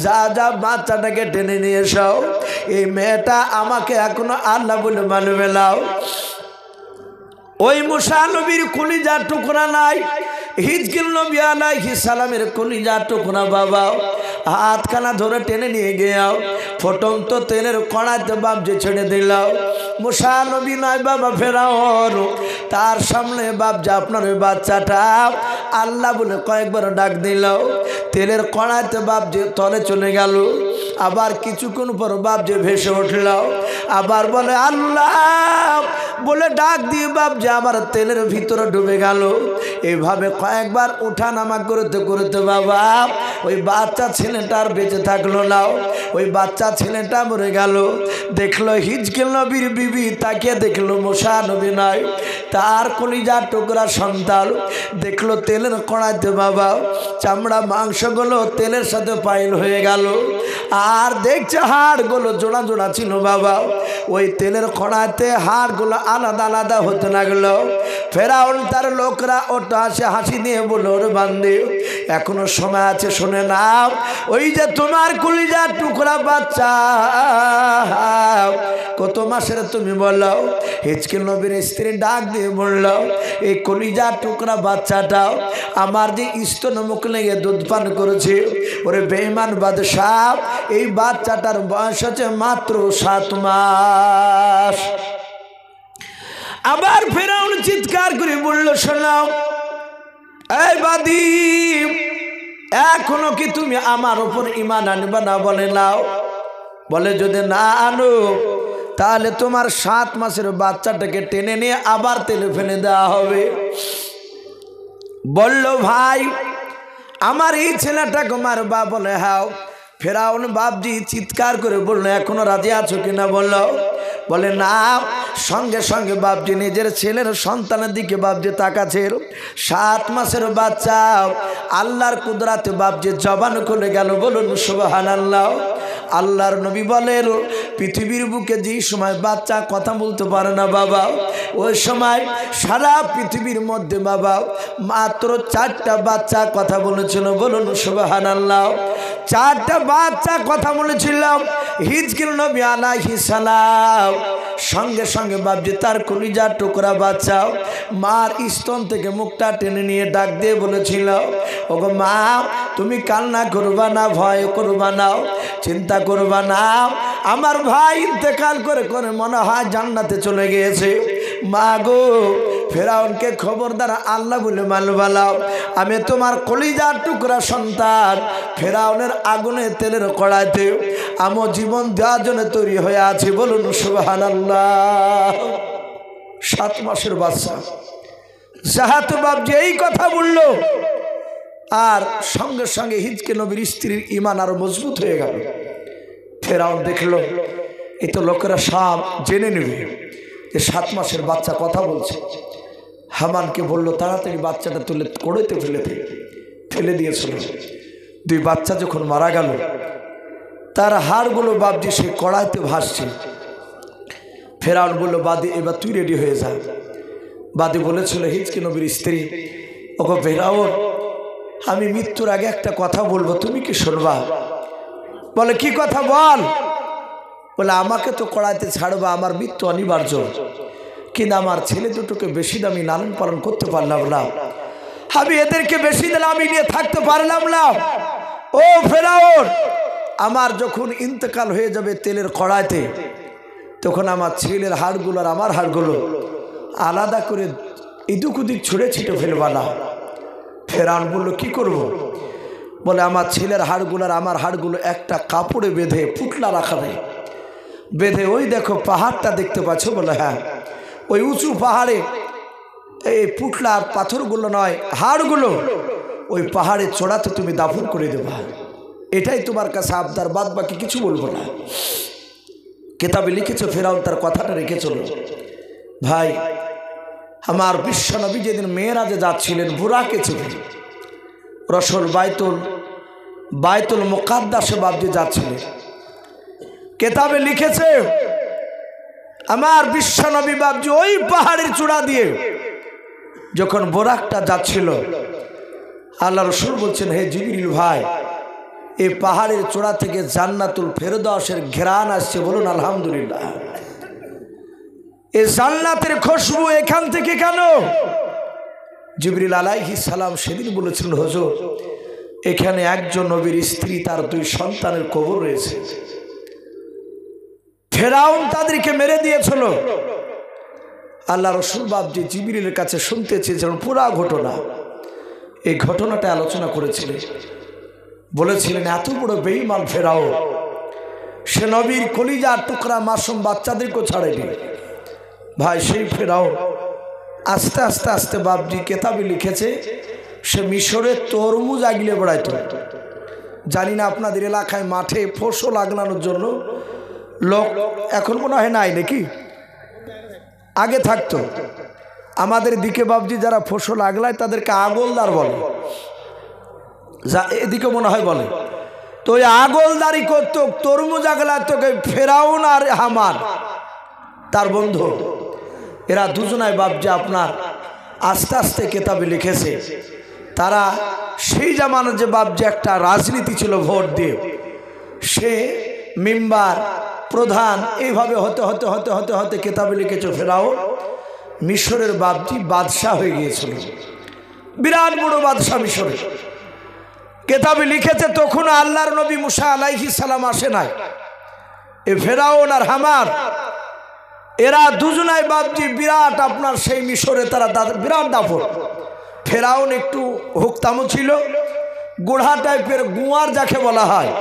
যা যা বাচ্চাটাকে টেনে নিয়ে এসো, এই মেয়েটা আমাকে এখনো আল্লাহ বলে মানবে নাও। ওই মুসা নবীর কলিজার টুকরা নাই, হিজকিল নবী আলাইহিস সালামের কলিজার টুকরা বাবা হাতখানা ধরে টেনে নিয়ে গিয়াও, ফোটন্ত তেলের কড়াইতে বাপজি ছেড়ে দিলাও। মুসা নবী নয় বাবা ফেরাউন, তার সামনে বাপজি আপনার ওই বাচ্চাটা আল্লাহ বলে কয়েকবার ডাক দিলাও। তেলের কড়াইতে বাপজি তলে চলে গেল, আবার কিছুক্ষণ পর বাপজি ভেসে উঠল, আবার বলে আল্লাহ বলে ডাক দিয়ে বাপজি আবার তেলের ভিতরে ডুবে গেল। এইভাবে কয়েকবার ওঠা নামা করতে করতে বাবা ওই বাচ্চা ছেলেটার বেঁচে থাকলো না, ওই বাচ্চা ছেলেটা মরে গেল। দেখলো হিজকিল নবীর বিবি, তাকে দেখলো মুসা নবী নয়, তার কলিজার টুকরা সন্তান। দেখলো তেলের কড়াইতে বাবা চামড়া মাংসগুলো তেলের সাথে পাইল হয়ে গেল, আর দেখছে হাড়গুলো জোড়া জোড়া ছিল বাবা। ওই তেলের কড়াইতে হাড়গুলো আলাদা আলাদা হতে লাগলো। ফেরাউন তার লোকরা ওটা হাসি হাসি দিয়ে বলল, ওর বান্দি এখনো সময় আছে, শুনে নাও, ওই যে তোমার কলিজার টুকরা বাচ্চা কত মাসের তুমি বলো। হিজকিল নবীর স্ত্রী ডাক দিয়ে বলল, এই কলিজার টুকরা বাচ্চাটাও আমার যে স্তন মুখ লেগে দুধ পান করেছে। ওরে বেঈমান বাদশাহ, এই বাচ্চাটার বয়স হচ্ছে মাত্র 7 মাস। আবার ফেরাউন চিৎকার করে বলল, শোনাও এই বাদী, এখনো কি তুমি আমার উপর ঈমান আনবা না? বলে নাও। বলে যদি না আনো তাহলে তোমার 7 মাসের বাচ্চাটাকে টেনে নিয়ে আবার তেলে ফেলে দেওয়া হবে। বলল ভাই আমার এই ছেলেটাকে মারবা? বলে হ্যাঁ। ফেরাউন বাপজি চিৎকার করে বলল, এখনো রাজি আছো কিনা? বলে না। সঙ্গে সঙ্গে বাপজি নিজের ছেলের সন্তানের দিকে বাপজি তাকাচ্ছে, 7 মাসের বাচ্চা। আল্লাহর কুদরাতে বাপজি জবান খুলে গেল, বলুন সুবহানাল্লাহ। আল্লাহর নবী বলেন, পৃথিবীর বুকে যে সময় বাচ্চা কথা বলতে পারে না বাবা, ওই সময় সারা পৃথিবীর মধ্যে বাবা মাত্র 4টা বাচ্চা কথা বলেছিল, বলুন সুবহানাল্লাহ। চারটা বাচ্চা কথা বলেছিলাম হিজকিল নবী আলাইহিস সালাম সঙ্গে সঙ্গে বাপজি তার কলিজার টুকরা বাচ্চা মার স্তন থেকে মুখটা টেনে নিয়ে ডাক দিয়ে বলেছিল, ওগো মা তুমি কান্না করবা না, ভয় করবা না, চিন্তা করবা না, আমার ভাই ইন্তেকাল করে করে মনে হয় জান্নাতে চলে গিয়েছে। মা গো ফেরাউনকে খবরদার আল্লাহ বলে মালবালাও, আমি তোমার কলিজার টুকরা সন্তান ফেরাউনের আগুনে তেলের কড়াইতে আমার জীবন দেওয়ার জন্য তৈরি হয়ে আছে। বলুন সুবহানাল্লাহ। 7 মাসের বাচ্চা জাহাত বাপজি এই কথা বলল, আর সঙ্গে সঙ্গে হিজকে নবীর স্ত্রীর ঈমান আরো মজবুত হয়ে গেল। ফেরাউন দেখলো এই তো লোকেরা সব জেনে নেবে যে 7 মাসের বাচ্চা কথা বলছে। হামানকে বলল তাড়াতাড়ি বাচ্চাটা তুলে কড়াইতে ফেলে দিয়েছিল। 2 বাচ্চা যখন মারা গেল তার হাড়গুলো বাপজি সে কড়াইতে ভাসছে। ফেরাউন বলল বাদী এবার তুই রেডি হয়ে যা। বাদী বলেছিল হিজকে নবীর স্ত্রী, ওগো ফেরাউন আমি মৃত্যুর আগে একটা কথা বলবো, তুমি কি শুনবা? বলে কি কথা বল? বলে আমাকে তো কড়াইতে ছাড়বা, আমার মৃত্যু অনিবার্য, কিন্তু আমার ছেলে দুটোকে বেশি দামি লালন পালন করতে পারলাম না, আমি এদেরকে বেশি দিন আমি নিয়ে থাকতে পারলাম না। ও ফেরাউন আমার যখন ইন্তেকাল হয়ে যাবে তেলের কড়াইতে, তখন আমার ছেলের হাড়গুলো আর আমার হাড়গুলো আলাদা করে ইদুক উদিক ছুঁড়ে ছিটে ফেলবা না। ফেরাউন বলল কি করব? বলে আমার ছেলের হাড়গুলো আর আমার হাড়গুলো একটা কাপড়ে বেঁধে পুতলা রাখাবে, বেঁধে ওই দেখো পাহাড়টা দেখতে পাচ্ছ? বলে হ্যাঁ। ওই উঁচু পাহাড়ে এই পুতলা আর পাথরগুলো নয় হাড়গুলো ওই পাহাড়ে চড়াতে তুমি দাফন করে দেবা, এটাই তোমার কাছে আবদার, বাদ বাকি কিছু বলবো না। কিতাবে লিখেছো ফেরাউন তার কথাটা রেখে চলো। ভাই আমার বিশ্বনবী যেদিন মেয়েরাজে যাচ্ছিলেন বুরাকে চেপে রসুল বাইতুল মুকাদ্দাসে বাপজি যাচ্ছিলেন। কিতাবে লিখেছে আমার বিশ্বনবী বাপজি ওই পাহাড়ের চূড়া দিয়ে যখন বোরাকটা যাচ্ছিল, আল্লাহ রসুল বলছেন হে জিবরিল ভাই এই পাহাড়ের চূড়া থেকে জান্নাতুল ফেরদাউসের ঘ্রাণ আসছে, বলুন আলহামদুলিল্লাহ। এই জান্নাতের খুশবু এখান থেকে কেন? জিবরিল আলাইহিস সালাম সেদিন বলেছিলেন হুজুর এখানে একজন নবীর স্ত্রী তার 2 সন্তানের কবর রয়েছে। ফেরাউন তাদেরকে মেরে দিয়েছিল। আল্লাহ রসুল বাপজি জিবরিলের কাছে শুনতে চেয়েছিলেন পুরা ঘটনা। এই ঘটনাটা আলোচনা করেছিলেন, বলেছিলেন এত বড় বেঈমান ফেরাউন, সে নবীর কলিজার টুকরা মাসুম বাচ্চাদেরকেও ছাড়েনি। ভাই সেই ফেরাউন আস্তে আস্তে আস্তে বাপজি কেতাবে লিখেছে সে মিশরের তরমুজ আগলে বেড়াইতো। জানি না আপনাদের এলাকায় মাঠে ফসল আগলানোর জন্য লোক এখন মনে হয় নাই নাকি, আগে থাকতো। আমাদের দিকে বাপজি যারা ফসল আগলায় তাদেরকে আগলদার বলে, যা এদিকে মনে হয় বলে। তো ওই আগলদারি করতো, তরমুজ আগলায় তোকে ফেরাউন আর হামান তার বন্ধু, এরা দুজনায় বাপজি আপনার আস্তে আস্তে কেতাবে লিখেছে তারা সেই জামানার যে বাপজি একটা রাজনীতি ছিল ভোট দিয়ে, সে মেম্বার প্রধান এইভাবে হতে হতে হতে হতে হতে কেতাবে লিখেছে ফেরাউন মিশরের বাপজি বাদশাহ হয়ে গিয়েছিল, বিরাট বড় বাদশাহ মিশরে। কেতাবে লিখেছে তখন আল্লাহর নবী মুসা আলাইহিস সালাম আসে নাই। এ ফেরাউন আর হামান এরা দুজনাই বাপজি বিরাট আপনার সেই মিশরে তারা বিরাট দাফন। ফেরাউন একটু হুকতামো ছিল, গোড়া টাইপের গুয়ার যাকে বলা হয়,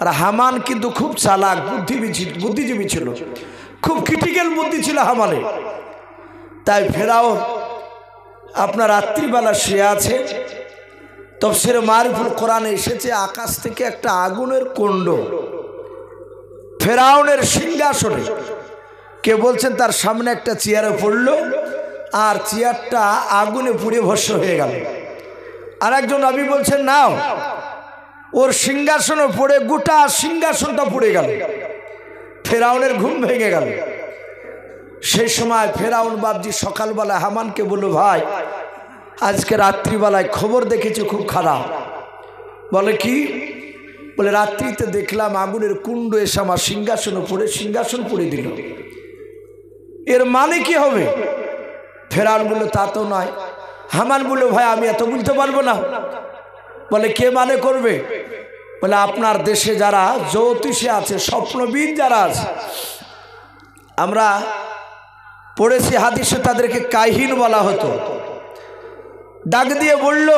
আর হামান কিন্তু খুব চালাক বুদ্ধিজীবী ছিল, খুব ক্রিটিক্যাল বুদ্ধি ছিল হামানে। তাই ফেরাউন আপনার রাত্রিবেলা শুয়ে আছে, তাফসীরে মারিফুল কোরআনে এসেছে আকাশ থেকে একটা আগুনের কুণ্ড ফেরাউনের সিংহাসনে, কে বলছেন তার সামনে একটা চেয়ারে পড়লো আর চেয়ারটা আগুনে পুড়ে ভস্ম হয়ে গেল। আর একজন নবী বলছেন নাও, ওর সিংহাসনে পড়ে গোটা সিংহাসনটা পুড়ে গেল। ফেরাউনের ঘুম ভেঙে গেল। সেই সময় ফেরাউন বাপজি সকালবেলা হামানকে বলল ভাই আজকে রাত্রিবেলায় খবর দেখেছি খুব খারাপ। বলে কি? বলে রাত্রিতে দেখলাম আগুনের কুণ্ড এসে আমার সিংহাসন উপরে সিংহাসন পড়ে দিল। এর মানে কি হবে? ফেরাউন বলল তা তো নয়। হামান বলল ভাই আমি এত বলতে পারবো না। বলে কে মানে করবে? বলে আপনার দেশে যারা জ্যোতিষী আছে, স্বপ্নবিদ যারা আছে, আমরা পড়েছি হাদিসে তাদেরকে কাহিন বলা হতো। ডাক দিয়ে বলল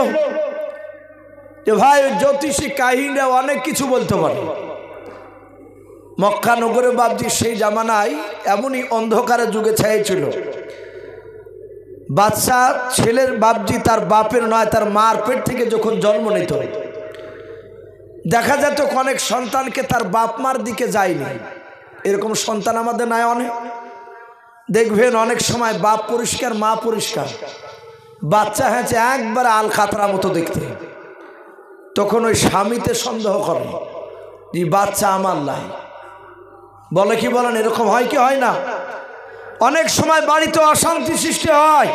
যে ভাই জ্যোতিষী কাহিনরা অনেক কিছু বলতে পারে। মক্কা নগরে বাপজি সেই জামানায় এমনই অন্ধকারের যুগে ছাইছিল। বাচ্চা ছেলের বাপজি তার বাপের নয় তার মার পেট থেকে যখন জন্ম নিত, দেখা যেত অনেক সন্তানকে তার বাপ মার দিকে যায়নি। এরকম সন্তান আমাদের নাই অনেক। দেখবেন অনেক সময় বাপ পরিষ্কার মা পরিষ্কার, বাচ্চা হয়েছে একবার আল খাতরা মতো দেখতে। তখন ওই স্বামীতে সন্দেহ করে যে বাচ্চা আমার নাই। বলে কি বলেন? এরকম হয় কি হয় না? অনেক সময় বাড়িতে অশান্তি সৃষ্টি হয়,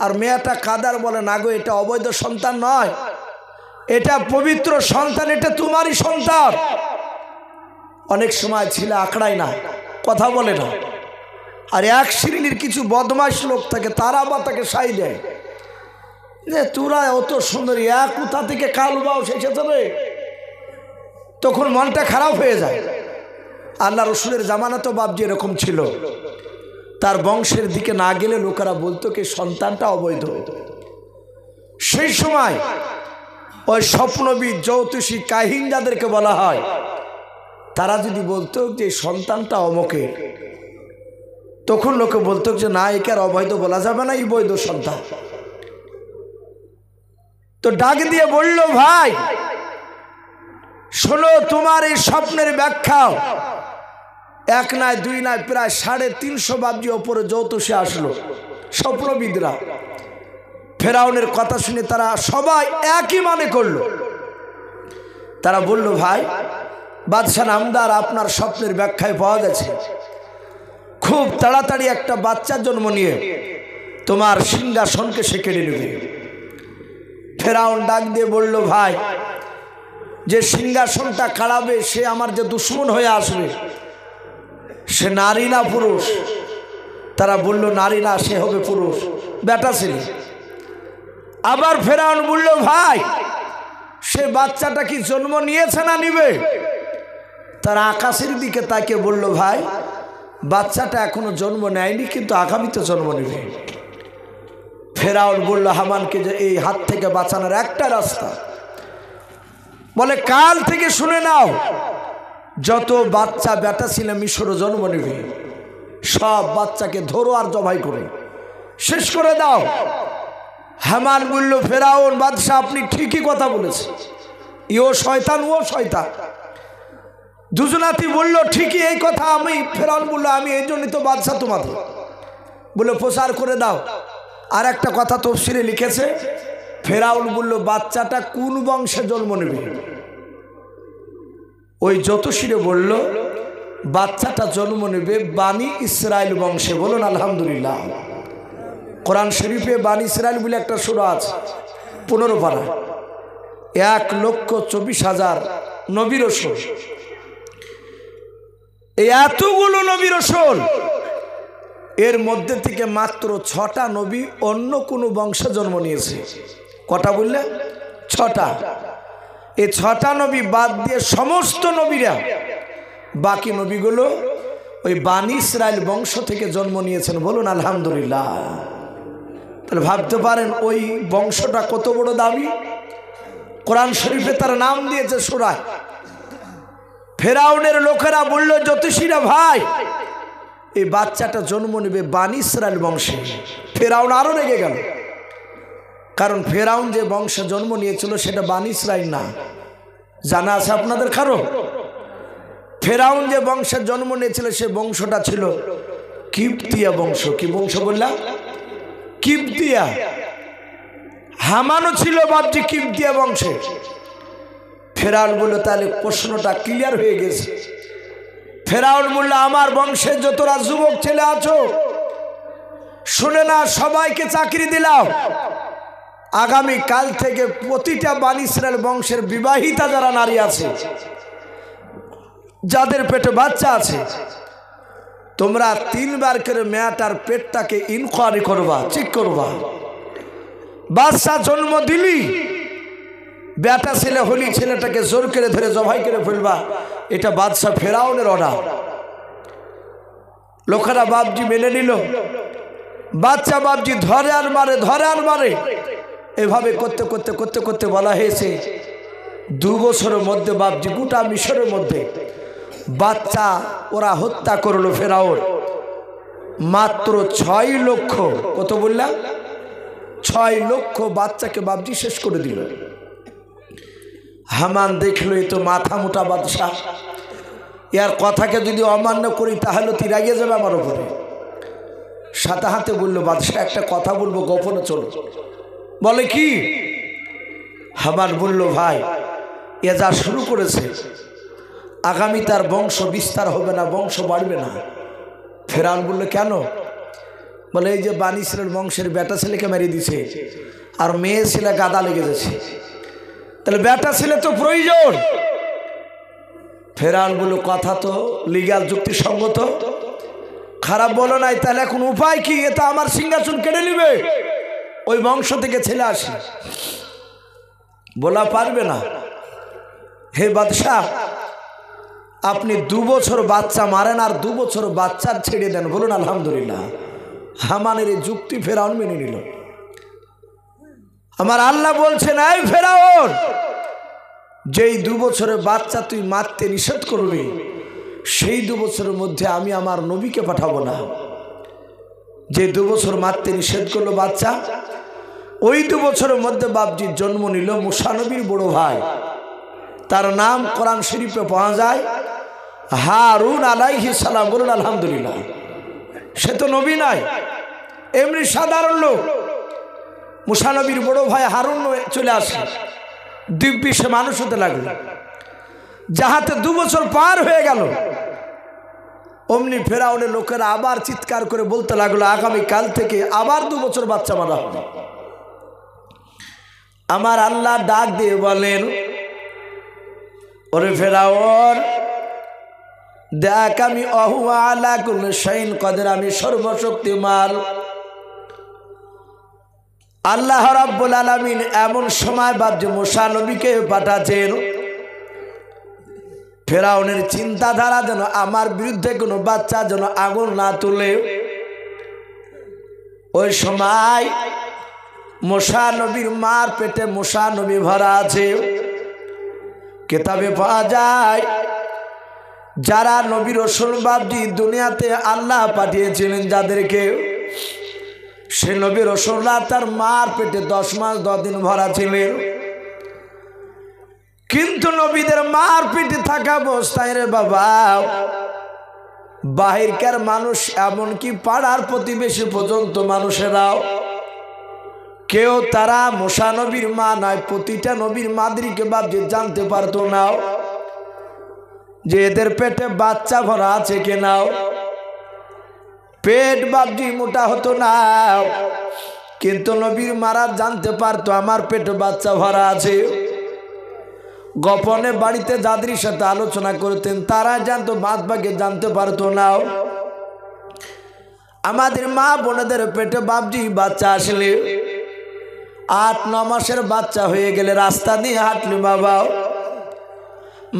আর মেয়েটা কাদার বলে না গো এটা অবৈধ সন্তান নয়, এটা পবিত্র সন্তান, এটা তোমারই সন্তান। অনেক সময় ছেলে আঁকড়ায় না, কথা বলে না, আর এক শ্রেণীর কিছু বদমাশ লোক থাকে তারা বা তাকে সাই দেয় যে তোরা অত সুন্দরী এক কোথা থেকে কাল বাউস এসেছে রে। তখন মনটা খারাপ হয়ে যায়। আল্লাহ রসুলের জামানা তো বাপজি এরকম ছিল, তার বংশের দিকে না গেলে লোকেরা বলতো কি সন্তানটা অবৈধ। সেই সময় ওই স্বপ্নবিদ জ্যোতিষী কাহিন যাদেরকে বলা হয়, তারা যদি বলতো যে সন্তানটা অমুকের, তখন লোকে বলতো যে না একে আর অবৈধ বলা যাবে না, এই বৈধ সন্তান। তো ডাক দিয়ে বলল ভাই শোনো, তোমার এই স্বপ্নের ব্যাখ্যা এক নয় দুই নয় প্রায় 350 বাবজি ওপরে জ্যোতিষী আসলো স্বপ্নবিদরা। ফেরাউনের কথা শুনে তারা সবাই একই মানে করলো। তারা বলল ভাই বাদশাহ নামদার আপনার স্বপ্নের ব্যাখ্যায় পাওয়া গেছে, খুব তাড়াতাড়ি একটা বাচ্চা জন্ম নিয়ে তোমার সিংহাসনকে সে কেড়ে নেবে। ফেরাউন ডাক দিয়ে বলল ভাই যে সিংহাসনটা কাড়াবে সে আমার যে দুশ্মন হয়ে আসবে, সে নারী না পুরুষ? তারা বলল নারী না, সে হবে পুরুষ, বেটা ছেলে। আবার ফেরাউন বলল ভাই সে বাচ্চাটা কি জন্ম নিয়েছে না নিবে? তারা আকাশের দিকে তাকে বলল ভাই বাচ্চাটা এখনো জন্ম নেয়নি, কিন্তু আগামীতে জন্ম নেবে। ফেরাউন বলল হামানকে যে এই হাত থেকে বাঁচানোর একটা রাস্তা, বলে কাল থেকে শুনে নাও, যত বাচ্চা বেটা ছিল মিশরে জন্ম নেবে সব বাচ্চাকে ধরো আর জবাই করে শেষ করে দাও। হামান বলল ফেরাউন বাদশাহ আপনি ঠিকই কথা বলেছেন, ইও শয়তান ও শয়তান। দুজনাতি বলল ঠিকই এই কথা। আমি ফেরাউন বলল আমি এই জন্যই তো বাদশাহ তোমাদের, বলে প্রচার করে দাও। আর একটা কথা তফসিরে লিখেছে, ফেরাউন বলল বাচ্চাটা কোন বংশে জন্ম নেবে? ওই জ্যোতিষীরে বলল বাচ্চাটা জন্ম নেবে বানি ইসরাইল বংশে। বলুন আলহামদুলিল্লাহ। কোরআন শরীফে বানি ইসরাইল বলে একটা সূরা আছে 15 পারা, 1,24,000 নবী রাসূল। এই এতগুলো নবী রাসূল, এর মধ্যে থেকে মাত্র 6টা নবী অন্য কোনো বংশে জন্ম নিয়েছে। কটা বললে? 6টা। এই 6টা নবী বাদ দিয়ে সমস্ত নবীরা, বাকি নবীগুলো ওই বানি ইসরাইল বংশ থেকে জন্ম নিয়েছেন। বলুন আলহামদুলিল্লাহ। তাহলে ভাবতে পারেন ওই বংশটা কত বড় দাবি। কোরআন শরীফে তার নাম দিয়েছে সূরায়। ফেরাউনের লোকেরা বলল জ্যোতিষীরা ভাই এই বাচ্চাটা জন্ম নেবে বানি ইসরাইল বংশে। ফেরাউন আরো রেগে গেল, কারণ ফেরাউন যে বংশে জন্ম নিয়েছিল সেটা বানি ইসরাইল না। জানা আছে আপনাদের কারো? ফেরাউন যে বংশে জন্ম নিয়েছিল সে বংশটা ছিল কিপ্তিয়া বংশ। কি বংশ বললাম? কিপ্তিয়া। হামানও ছিল বাপজি কিপ্তিয়া বংশে। ফেরাউন বলল তাহলে প্রশ্নটা ক্লিয়ার হয়ে গেছে। ফেরাউন বলল আমার বংশের যতরা যুবক ছেলে আছো শুনে না, সবাইকে চাকরি দিলাম, আগামী কাল থেকে প্রতিটা বানী ইসরায়েল বংশের বিবাহিতা যারা নারী আছে, যাদের পেটে বাচ্চা আছে, তোমরা 3 বার করে মেয়েটার পেটটাকে ইনকোয়ারি করবা, চেক করবা। বাচ্চা জন্ম দিলি, বেটা ছেলে হলি, ছেলেটাকে জোর করে ধরে জবাই করে ফেলবা। এটা বাদশাহ ফেরাউনের অর্ডার। লোকেরা বাপজি মেনে নিল। বাচ্চা বাপজি ধরে আর মারে, ধরে আর মারে। এভাবে করতে করতে করতে করতে বলা হয়েছে 2 বছরের মধ্যে বাপজি গোটা মিশরের মধ্যে বাচ্চা ওরা হত্যা করলো ফেরাউন। মাত্র 6 লক্ষ, কত বললাম? 6 লক্ষ বাচ্চাকে বাপজি শেষ করে দিল। হামান দেখলো এই তো মাথা মোটা বাদশাহ, ইয়ার কথাকে যদি অমান্য করি তাহলে তুই রাগিয়ে যাবে আমার উপরে। সাথে হাতে বলল, বাদশাহ একটা কথা বলবো, গোপনে চলো। বলে কি? হামান বলল, ভাই এ যা শুরু করেছে আগামী তার বংশ বিস্তার হবে না, বংশ বাড়বে না। ফেরাউন বলল, কেন? বলে এই যে বানী ইসরায়েল বংশের বেটা ছেলেকে মেরে দিছে আর মেয়ে ছেলে গাদা লেগে যাচ্ছে, তাহলে বেটা ছেলে তো প্রয়োজন। ফেরাউন বলল, কথা তো লিগ্যাল যুক্তিসঙ্গত, খারাপ বলো নাই, তাহলে এখন উপায় কি? এ তো আমার সিংহাসন কেড়ে নিবে, ওই বংশ থেকে ছেলে আসে। বলা পারবে না। হে বাদশাহ, আপনি 2 বছর বাচ্চা মারেন আর 2 বছর বাচ্চার ছেড়ে দেন, বলুন আলহামদুলিল্লাহ। হামানের এই যুক্তি ফেরাউন মেনে নিল। আমার আল্লাহ বলছেন, এই ফেরাউন, যেই 2 বছরের বাচ্চা তুই মারতে নিষেধ করবি, সেই 2 বছরের মধ্যে আমি আমার নবীকে পাঠাবো না। যে 2 বছর মারতে নিষেধ করলো বাচ্চা, ওই 2 বছরের মধ্যে বাপজির জন্ম নিল মুসা নবীর বড় ভাই। তার নাম কোরআন শরীফে পাওয়া যায় হারুন আলাইহিস সালাম, বলুন আলহামদুলিল্লাহ। সে তো নবী নাই, এমনি সাধারণ লোক। মুসা নবীর বড় ভাই হারুন চলে আসে, দিব্যি সে মানুষ হতে লাগলো। যাহাতে 2 বছর পার হয়ে গেল, অমনি ফেরাউনের লোকেরা আবার চিৎকার করে বলতে লাগলো, আগামী কাল থেকে আবার 2 বছর বাচ্চা মারা হবে। আমার আল্লাহ ডাক দিয়ে বলেন, ওরে ফেরাউন, দেখ আমি অহুয়া আলা কুল্লি শাইইন কাদির, আমি সর্বশক্তিমান। আল্লাহ রাব্বুল আলামিন এমন সময় বাপজি মুসা নবীকে পাঠাচ্ছেন, ফেরাউনের চিন্তাধারা যেন আমার বিরুদ্ধে কোনো বাচ্চা যেন আগুন না তুলে। ওই সময় মুসা নবীর মার পেটে মুসা নবী ভরা আছে। কিতাবে পাওয়া যায়, যারা নবী রাসূল বাপজি দুনিয়াতে আল্লাহ পাঠিয়েছিলেন যাদেরকে, সে নবী রাসূলরা তার মার পেটে 10 মাস 10 দিন ভরা ছিলেন। কিন্তু নবীদের মার পেটে থাকা অবস্থায় রে বাবা, বাহিরকার মানুষ এমনকি পাড়ার প্রতিবেশী পর্যন্ত মানুষেরাও কেউ তারা মুসা নবীর মা নয়, প্রতিটা নবীর মাদ্রিকে বাপজি জানতে পারতো না যে এদের পেটে বাচ্চা ভরা আছে কিনা। পেট বাপজি মোটা হতো না, কিন্তু নবীর মারা জানতে পারতো আমার পেটে বাচ্চা ভরা আছে। গোপনে বাড়িতে যাদের সাথে আলোচনা করতেন তারা জানতো, বাদ বাকি জানতে পারতো না। আমাদের মা বোনেদের পেটে বাপজি বাচ্চা আসলে 8-9 মাসের বাচ্চা হয়ে গেলে রাস্তা দিয়ে হাঁটলে বাবা,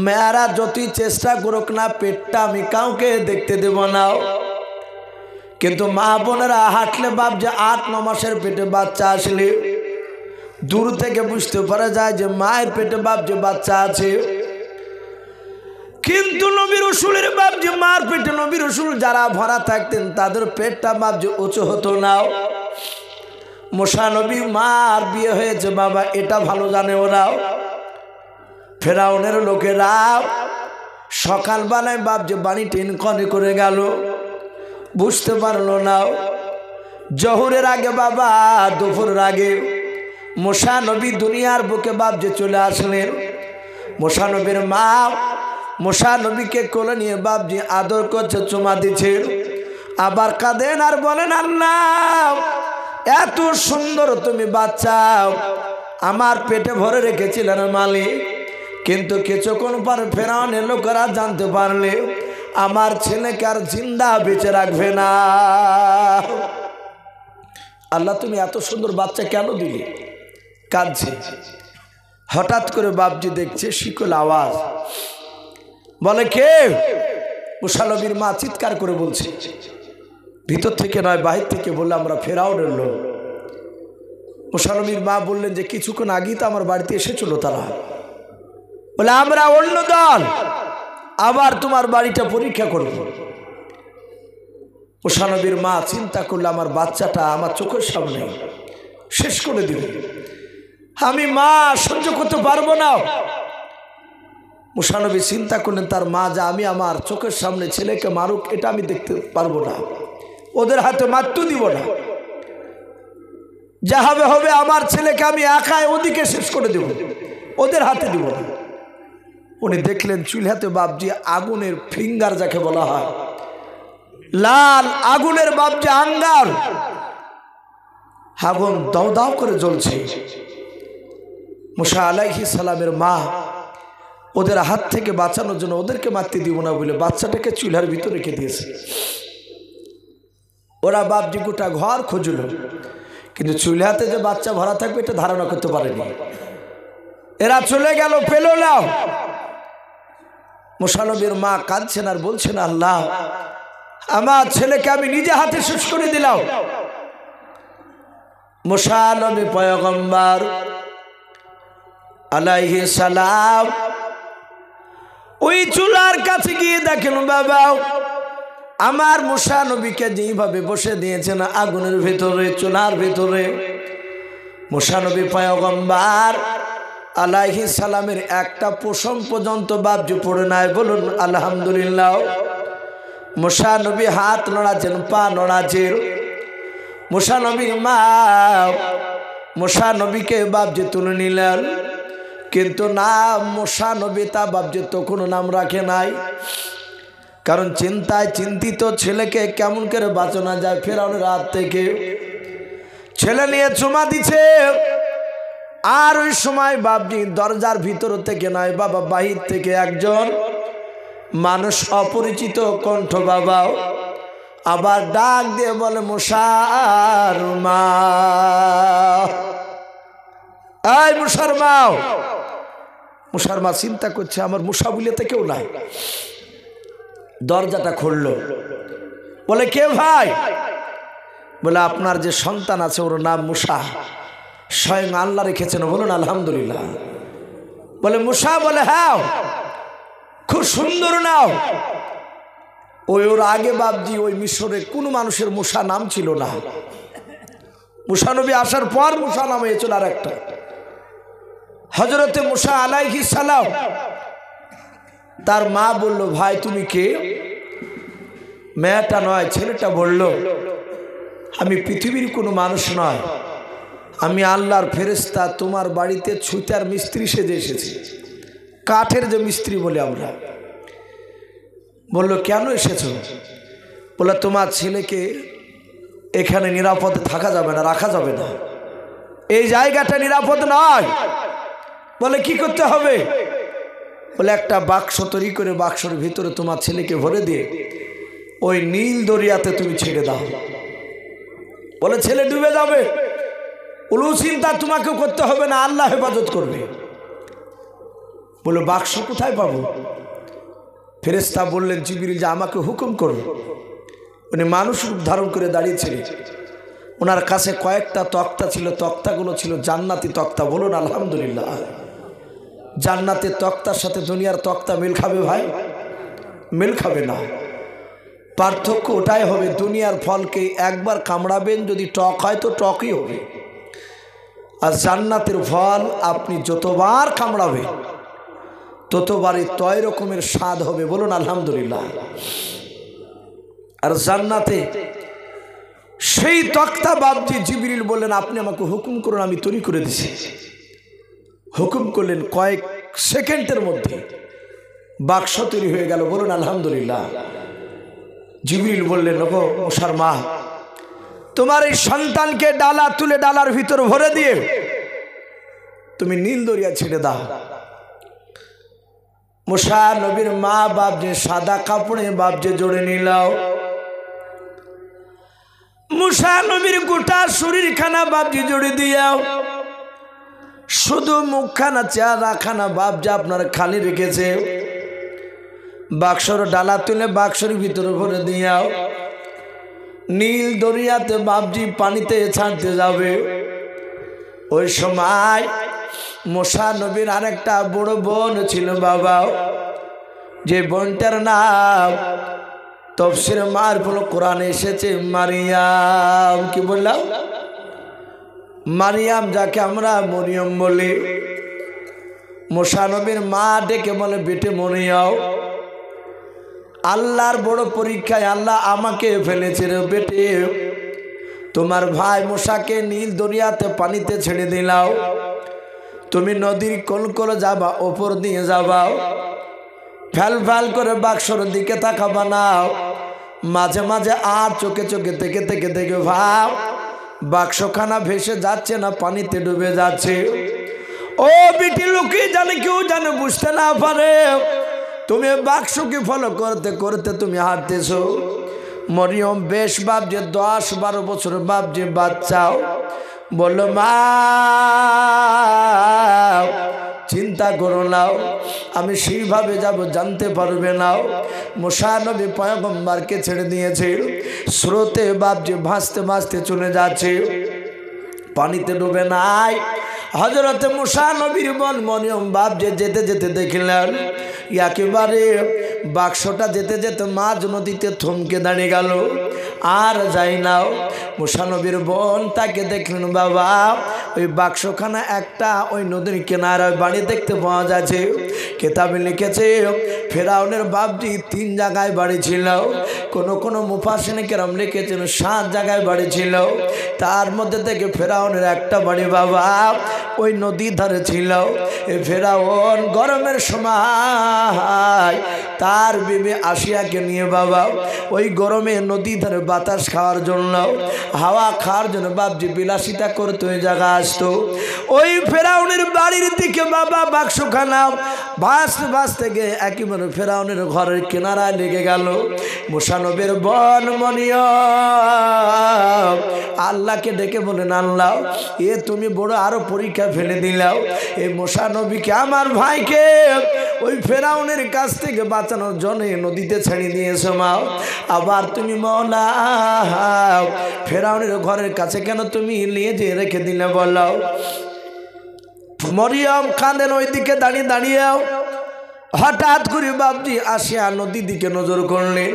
মেয়েরা যতই চেষ্টা করুক না, পেটটা আমি কাউকে দেখতে দেব না। কিন্তু মা বোনেরা হাঁটলে বাপজি 8-9 মাসের পেটে বাচ্চা আসলে দূর থেকে বুঝতে পারা যায় যে মায়ের পেটে বাপজি বাচ্চা আছে। কিন্তু নবী রাসূলের বাপজি মার পেটে নবী রাসূল যারা ভরা থাকতেন তাদের পেটটা বাপজি উঁচু হতো না। মুসা নবী মার বিয়ে হয়েছে বাবা, এটা ভালো জানে ওরা। ফেরাউনের লোকেরা সকালবেলায় বাপজি বাড়ি টেনকনে করে গেল, বুঝতে পারলো না। জোহরের আগে বাবা, দুপুরের আগে মুসা নবী দুনিয়ার বুকে বাপজি চলে আসলেন। মুসা নবীর মা মুসা নবীকে কোলে নিয়ে বাপজি আদর করছে, চুমা দিচ্ছে, আবার কাঁদেন আর বলেন, আল্লাহ এত সুন্দর তুমি বাচ্চা আমার পেটে ভরে রেখেছিলেন মালিক, কিন্তু কিছুক্ষণ পর ফেরাউনের লোকেরা জানতে পারলে আমার ছেলেকে আর জিন্দা বেঁচে রাখবে না। আল্লাহ তুমি এত সুন্দর বাচ্চা কেন দিলে? কাঁদছে। হঠাৎ করে বাপজি দেখছে শিকল আওয়াজ, বলে কে? মুসা নবীর মা চিৎকার করে বলছে, ভিতর থেকে নয় বাহির থেকে বললে আমরা ফেরাউনের লোক। মুসা নবীর মা বললেন যে কিছুক্ষণ আগেই তো আমার বাড়িতে এসেছিল তারা। বলে আমরা অন্য দল, আবার তোমার বাড়িটা পরীক্ষা করব। মুসা নবীর মা চিন্তা করলে আমার বাচ্চাটা আমার চোখের সামনে শেষ করে দিবে, আমি মা সহ্য করতে পারবো না। মুসা নবী চিন্তা করলেন তার মা যা আমি আমার চোখের সামনে ছেলেকে মারুক এটা আমি দেখতে পারবো না, ওদের হাতে মারতে দিব না, যা হবে হবে, আমার ছেলেকে আমি একাই ওদিকে শেষ করে দেব, ওদের হাতে দিব না। উনি দেখলেন চুলহাতে বাপজি আগুনের ফিঙ্গার যাকে বলা হয়, লাল আগুনের বাপজি আঙ্গার, আগুন দাও দাও করে জ্বলছে। মুসা আলাইহিস সালামের মা ওদের হাত থেকে বাঁচানোর জন্য ওদেরকে মারতে দিব না বলে বাচ্চাটাকে চুলার ভিতরে রেখে দিয়েছে। ওরা বাপজি গোটা ঘর খুঁজল, কিন্তু চুলাতে যে বাচ্চা ভরা থাকবে এটা ধারণা করতে পারেনি। এরা চলে গেল, পেল না। মুসা নবীর মা কাঁদছেন আর বলছেন, আল্লাহ আমার ছেলেকে আমি নিজে হাতে শেষ করে দিলাম। মুসা নবী পয়গম্বর আলাইহিস সালাম ওই চুলার কাছে গিয়ে দেখেন বাবা আমার মুসা নবীকে যেইভাবে বসে দিয়েছেন আগুনের ভিতরে, চুলার ভিতরে, মুসা নবী পয়গম্বর আলাইহিস সালামের একটা পশম পর্যন্ত বাপজি পড়ে নাই। বলুন আলহামদুলিল্লাহ। মুসা নবী হাত নড়াচ্ছেন, পা নড়াচ্ছেন। মুসা নবীর মা মুসা নবীকে বাপজি তুলে নিলেন, কিন্তু না মুসা নবী তা বাপজি তো কোনো নাম রাখে নাই, কারণ চিন্তায় চিন্তিত ছেলেকে কেমন করে বাঁচানো যায় ফেরাউনের হাত থেকে। ছেলে নিয়ে চুমা দিছে, আর ওই সময় বাপজি দরজার ভিতর থেকে নয় বাবা বাহির থেকে একজন মানুষ, অপরিচিত কণ্ঠ বাবা আবার ডাক দিয়ে বলে, মুসার মা, এই মুসার মা। মুসার মা চিন্তা করছে আমার মুসা বলে কেউ নাই। দরজাটা খুলল, বলে কে ভাই? বলে আপনার যে সন্তান আছে ওর নাম মুসা, স্বয়ং আল্লাহ রেখেছেন, বলুন আলহামদুলিল্লাহ। বলে মুসা? বলে হ্যাঁ, খুব সুন্দর নাও। ওর আগে বাপজি ওই মিশরে কোনো মানুষের মুসা নাম ছিল না। মুসা নবী আসার পর মুসা নাম হয়েছিল আর একটা, হযরতে মুসা আলাইহিস সালাম। তার মা বলল, ভাই তুমি কে? মেয়েটা নয়, ছেলেটা বলল, আমি পৃথিবীর কোনো মানুষ নয়, আমি আল্লাহর ফেরেশতা, তোমার বাড়িতে ছুতার মিস্ত্রি সেজে এসেছি, কাঠের যে মিস্ত্রি বলে আমরা। বলল কেন এসেছ? বলে তোমার ছেলেকে এখানে নিরাপদে থাকা যাবে না, রাখা যাবে না, এই জায়গাটা নিরাপদ নয়। বলে কি করতে হবে? বলে একটা বাক্স তৈরি করে বাক্সের ভিতরে তোমার ছেলেকে ভরে দিয়ে ওই নীল দরিয়াতে তুমি ছেড়ে দাও। বলে ছেলে ডুবে যাবে। ওলু চিন্তা তোমাকে করতে হবে না, আল্লাহ হেফাজত করবে। বলে বাক্স কোথায় পাবো? ফেরেশতা বললেন জিবরিল যে আমাকে হুকুম করুন। উনি মানুষ রূপ ধারণ করে দাঁড়িয়েছিলেন, ওনার কাছে কয়েকটা তক্তা ছিল, তক্তাগুলো ছিল জান্নাতি তক্তা। বলুন আলহামদুলিল্লাহ। জান্নাতের তক্তার সাথে দুনিয়ার তক্তা মিল খাবে ভাই? মিল খাবে না। পার্থক্য ওটাই হবে, দুনিয়ার ফলকে একবার কামড়াবেন, যদি টক হয় তো টকই হবে, আর জান্নাতের ফল আপনি যতবার কামড়াবেন ততবারই তয় রকমের স্বাদ হবে। বলুন আলহামদুলিল্লাহ। আর জান্নাতে সেই তক্তা বাপজি জিবরিল বললেন আপনি আমাকে হুকুম করুন, আমি তৈরি করে দিছি। হুকুম করলেন, কয়েক সেকেন্ডের মধ্যে বাক্স তৈরি হয়ে গেল। বলুন আলহামদুলিল্লাহ। জিবরিল বললেন, ওগো মুসার মা, তোমার এই সন্তানকে ডালা তুলে ডালার ভিতর ভরে দিয়ে তুমি নীল দরিয়া ছেড়ে দাও। মুসা নবীর মা বাপ যে সাদা কাপড়ে বাপ যে জড়ে নিলাও, মুসা নবীর গোটা শরীর খানা বাপজি জড়ে দিয়াও, শুধু মুখখানা চেহারা খানা বাপ যে আপনার খালি রেখেছে। বাক্সর ডালা তুলে বাক্সর ভিতরে ভরে দিয়াও, নীল দরিয়াতে বাপজি পানিতে ছাড়তে যাবে। ওই সময় মুসা নবীর আরেকটা বড় বোন ছিল বাবা, যে বোনটার নাম তাফসীরে মারফুল কোরআনে এসেছে মারিয়াম। কি বললাম? মারিয়াম, যাকে আমরা মরিয়ম বলি। মুসা নবীর মা ডেকে বলে, বেটে মরিয়ম, আল্লাহর বড় পরীক্ষায় আল্লাহ আমাকে ফেলেছে রে বেটে। তোমার ভাই মুসাকে নীল দরিয়াতে পানিতে ছেড়ে দিলাও, তুমি নদীর কোল করে যাবা, ওপর দিয়ে যাবা, ফ্যাল ফ্যাল করে বাক্সর দিকে তাকাবা না, মাঝে মাঝে আর চোখে চোখে থেকে থেকে দেখে ভাব বাক্সখানা ভেসে যাচ্ছে না পানিতে ডুবে যাচ্ছে। ও বিটি, লোকে জানে, কেউ জানে, বুঝতে না পারে, তুমি বাক্সকে ফলো করতে করতে তুমি হাঁটতেছো। মরিয়ম বেশ বাপ যে 10-12 বছর বাপ যে বাচ্চাও, বললো মা চিন্তা করো নাও, আমি সেইভাবে যাব জানতে পারবে নাও। মুসা নবী পয়গম্বরকে ছেড়ে দিয়েছে, স্রোতে বাপ যে ভাসতে ভাসতে চলে যাচ্ছে, পানিতে ডুবে নাই। হযরতে মুসা নবীর বোন মরিয়ম বাপ যে যেতে যেতে দেখলেন একেবারে বাক্সটা যেতে যেতে মাঝ নদীতে থমকে দাঁড়িয়ে গেল, আর যাই নাও। মুসা নবীর বোন তাকে দেখলেন, বাবা ওই বাক্সখানা একটা ওই নদীর কিনারায় বাড়ি দেখতে পাওয়া যাচ্ছে। কেতাবে লিখেছে ফেরাউনের বাপজি 3 জায়গায় বাড়ি ছিল, কোন মুফাসসিরিনে কেরাম লিখেছেন 7 জায়গায় বাড়ি ছিল। তার মধ্যে থেকে ফেরাউনের একটা বাড়ি বাবা ওই নদীর ধারে ছিল। এই ফেরাউন গরমের সময় তার বিবি আসিয়াকে নিয়ে বাবা ওই গরমে নদী ধারে বাতাস খাওয়ার জন্য, হাওয়া খাওয়ার জন্য বাপজি বিলাসিতা করতে ওই জায়গা আসতো। ওই ফেরাউনের বাড়ির দিকে বাবা বাক্সখানা ভাসতে ভাসতে গিয়ে একেবারে ফেরাউনের ঘরের কিনারায় লেগে গেল। মুসা নবীর বোন মরিয়ম আল্লাহকে ডেকে বলেন, আল্লাহ এ তুমি বড় আরো পরীক্ষা ফেলে দিলাও। এই মুসা নবীকে, আমার ভাইকে ওই ফেরাউনের কাছ থেকে বাঁচানোর জন্য নদীতে ছেড়ে দিয়েছো মা, আবার তুমি মওলা ফেরাউনের ঘরের কাছে কেন তুমি নিয়ে যেয়ে রেখে দিলে বলো। মরিয়ম কাঁদেন ওই দিকে দাঁড়িয়ে দাঁড়িয়ে। হঠাৎ করে বাপজি আসিয়া নদীর দিকে নজর করলেন,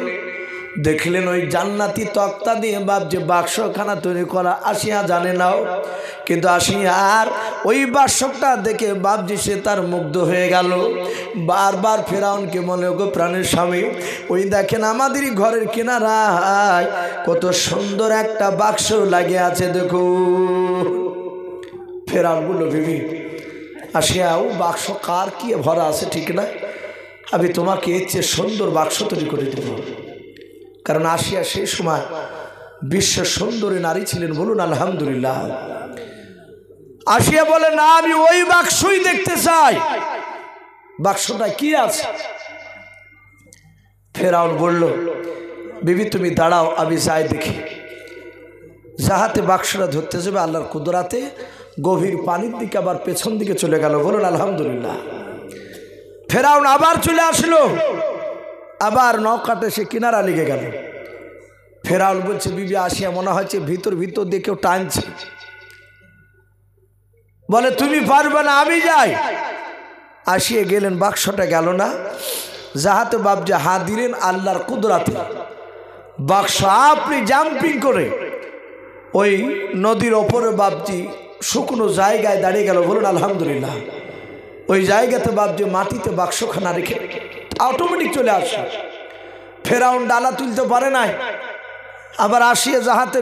দেখলেন ওই জান্নাতি তক্তা দিয়ে বাপজি বাক্সখানা তৈরি করা। আসিয়া জানে নাও, কিন্তু আসিয়ার ওই বাক্সটা দেখে বাপজি সে তার মুগ্ধ হয়ে গেল। বারবার ফেরাউনকে মনে গো প্রাণের স্বামী, ওই দেখেন আমাদের ঘরের কিনারায় কত সুন্দর একটা বাক্স লাগে আছে, দেখো। ফেরাউন বলল, বিবি আসিয়া ও বাক্স কার কি ভরা আছে ঠিক না, আমি তোমাকে এর চেয়ে সুন্দর বাক্স তৈরি করে দেব। কারণ আসিয়া সেই সময় বিশ্ব সুন্দরী নারী ছিলেন, বলুন আলহামদুলিল্লাহ। আসিয়া বলে, না আমি ওই বাক্সই দেখতে চাই, বাক্সটা কি আছে। ফেরাউন বলল, বিবি তুমি দাঁড়াও, আমি যাই দেখি। যাহাতে বাক্সটা ধরতে যাবে আল্লাহর কুদরাতে গভীর পানির দিকে আবার পেছন দিকে চলে গেল, বলুন আলহামদুলিল্লাহ। ফেরাউন আবার চলে আসলো, আবার নৌকাতে সে কিনারা লেগে গেল। ফেরাউন বলছে, বিবি আসিয়া মনে হচ্ছে ভিতর ভিতর দিয়ে কেউ টানছে। বলে, তুমি পারবে না, আমি যাই। আসিয়া গেলেন, বাক্সটা গেল না। যাহাতে বাপজি হাত দিলেন আল্লাহর কুদরাতে, বাক্স আপনি জাম্পিং করে ওই নদীর ওপরে বাপজি শুকনো জায়গায় দাঁড়িয়ে গেল, বলুন আলহামদুলিল্লাহ। ওই জায়গাতে বাপজি মাটিতে বাক্সখানা রেখে অটোমেটিক চলে আসে। ফেরাউন ডালা তুলতে পারে নাই, আবার আসিয়া যাহাতে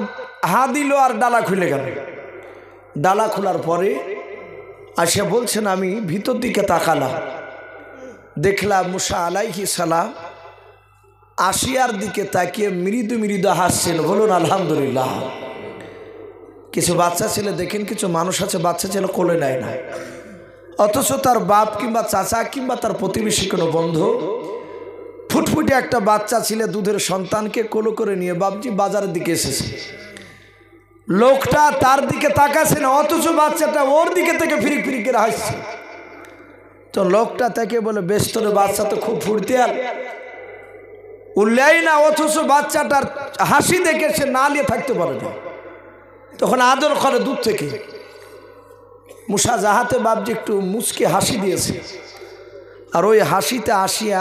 হাত দিল আর ডালা খুলে গেল। ডালা খোলার পরে আসিয়া বলছেন, আমি ভিতর দিকে তাকালাম, দেখলাম মুসা আলাইহিস সালাম আসিয়ার দিকে তাকিয়ে মৃদু মৃদু হাসছেন, বলুন আলহামদুলিল্লাহ। কিছু বাচ্চা ছেলে দেখেন, কিছু মানুষ আছে বাচ্চা ছেলে কোলে নেয় না, অথচ তার বাপ কিংবা চাচা কিংবা তার প্রতিবেশী কোনো বন্ধু ফুটফুটে একটা বাচ্চা ছেলে দুধের সন্তানকে কোলে করে নিয়ে বাপজি বাজারের দিকে এসেছে। লোকটা তার দিকে তাকাচ্ছে না, অথচ বাচ্চাটা ওর দিকে থেকে ফিরি ফিরি করে হাসছে। তো লোকটা তাকে বলে, বেশ তোর বাচ্চা তো খুব ফুর্তিয়াল, উল্লেই না, অথচ বাচ্চাটার হাসি দেখে সে না নিয়ে থাকতে পারে না। তখন আদর করে দূর থেকে। মুসা জাহাতে বাপজি একটু মুচকে হাসি দিয়েছে, আর ওই হাসিতে আসিয়া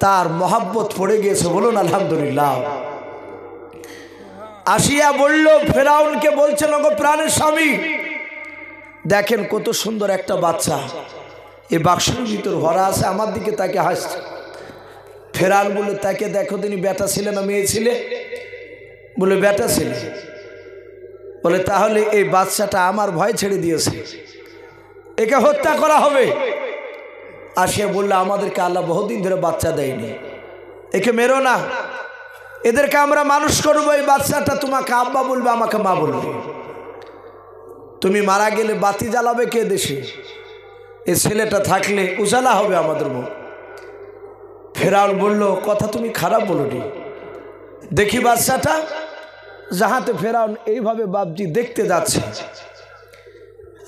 তার মহাব্বত পড়ে গিয়েছে। বলুন আলহামদুলিল্লাহ। আসিয়া বলল, ফেরাউনকে বলছেন, ওগো প্রাণের স্বামী, দেখেন কত সুন্দর একটা বাচ্চা এই বাক্সের ভিতর ভরা আছে, আমার দিকে তাকে হাসছে। ফেরাউন বলে, তাকে দেখো তিনি বেটা ছিলে না মেয়ে ছিলে? বলে বেটা ছিলে। বলে তাহলে এই বাচ্চাটা আমার ভয় ছেড়ে দিয়েছে, একে হত্যা করা হবে। আসিয়া বললো, আমাদেরকে আল্লাহ বহুদিন ধরে বাচ্চা দেয়নি, একে মেরো না, এদেরকে আমরা মানুষ করবো। এই বাচ্চাটা তোমাকে আব্বা বলবে, আমাকে মা বলবে। তুমি মারা গেলে বাতি জ্বালাবে কে দেশে? এই ছেলেটা থাকলে উজালা হবে আমাদের মুখ। ফেরাউন বলল, কথা তুমি খারাপ বলোনি, দেখি বাচ্চাটা। যাহাতে ফেরাউন এইভাবে বাপজি দেখতে যাচ্ছে,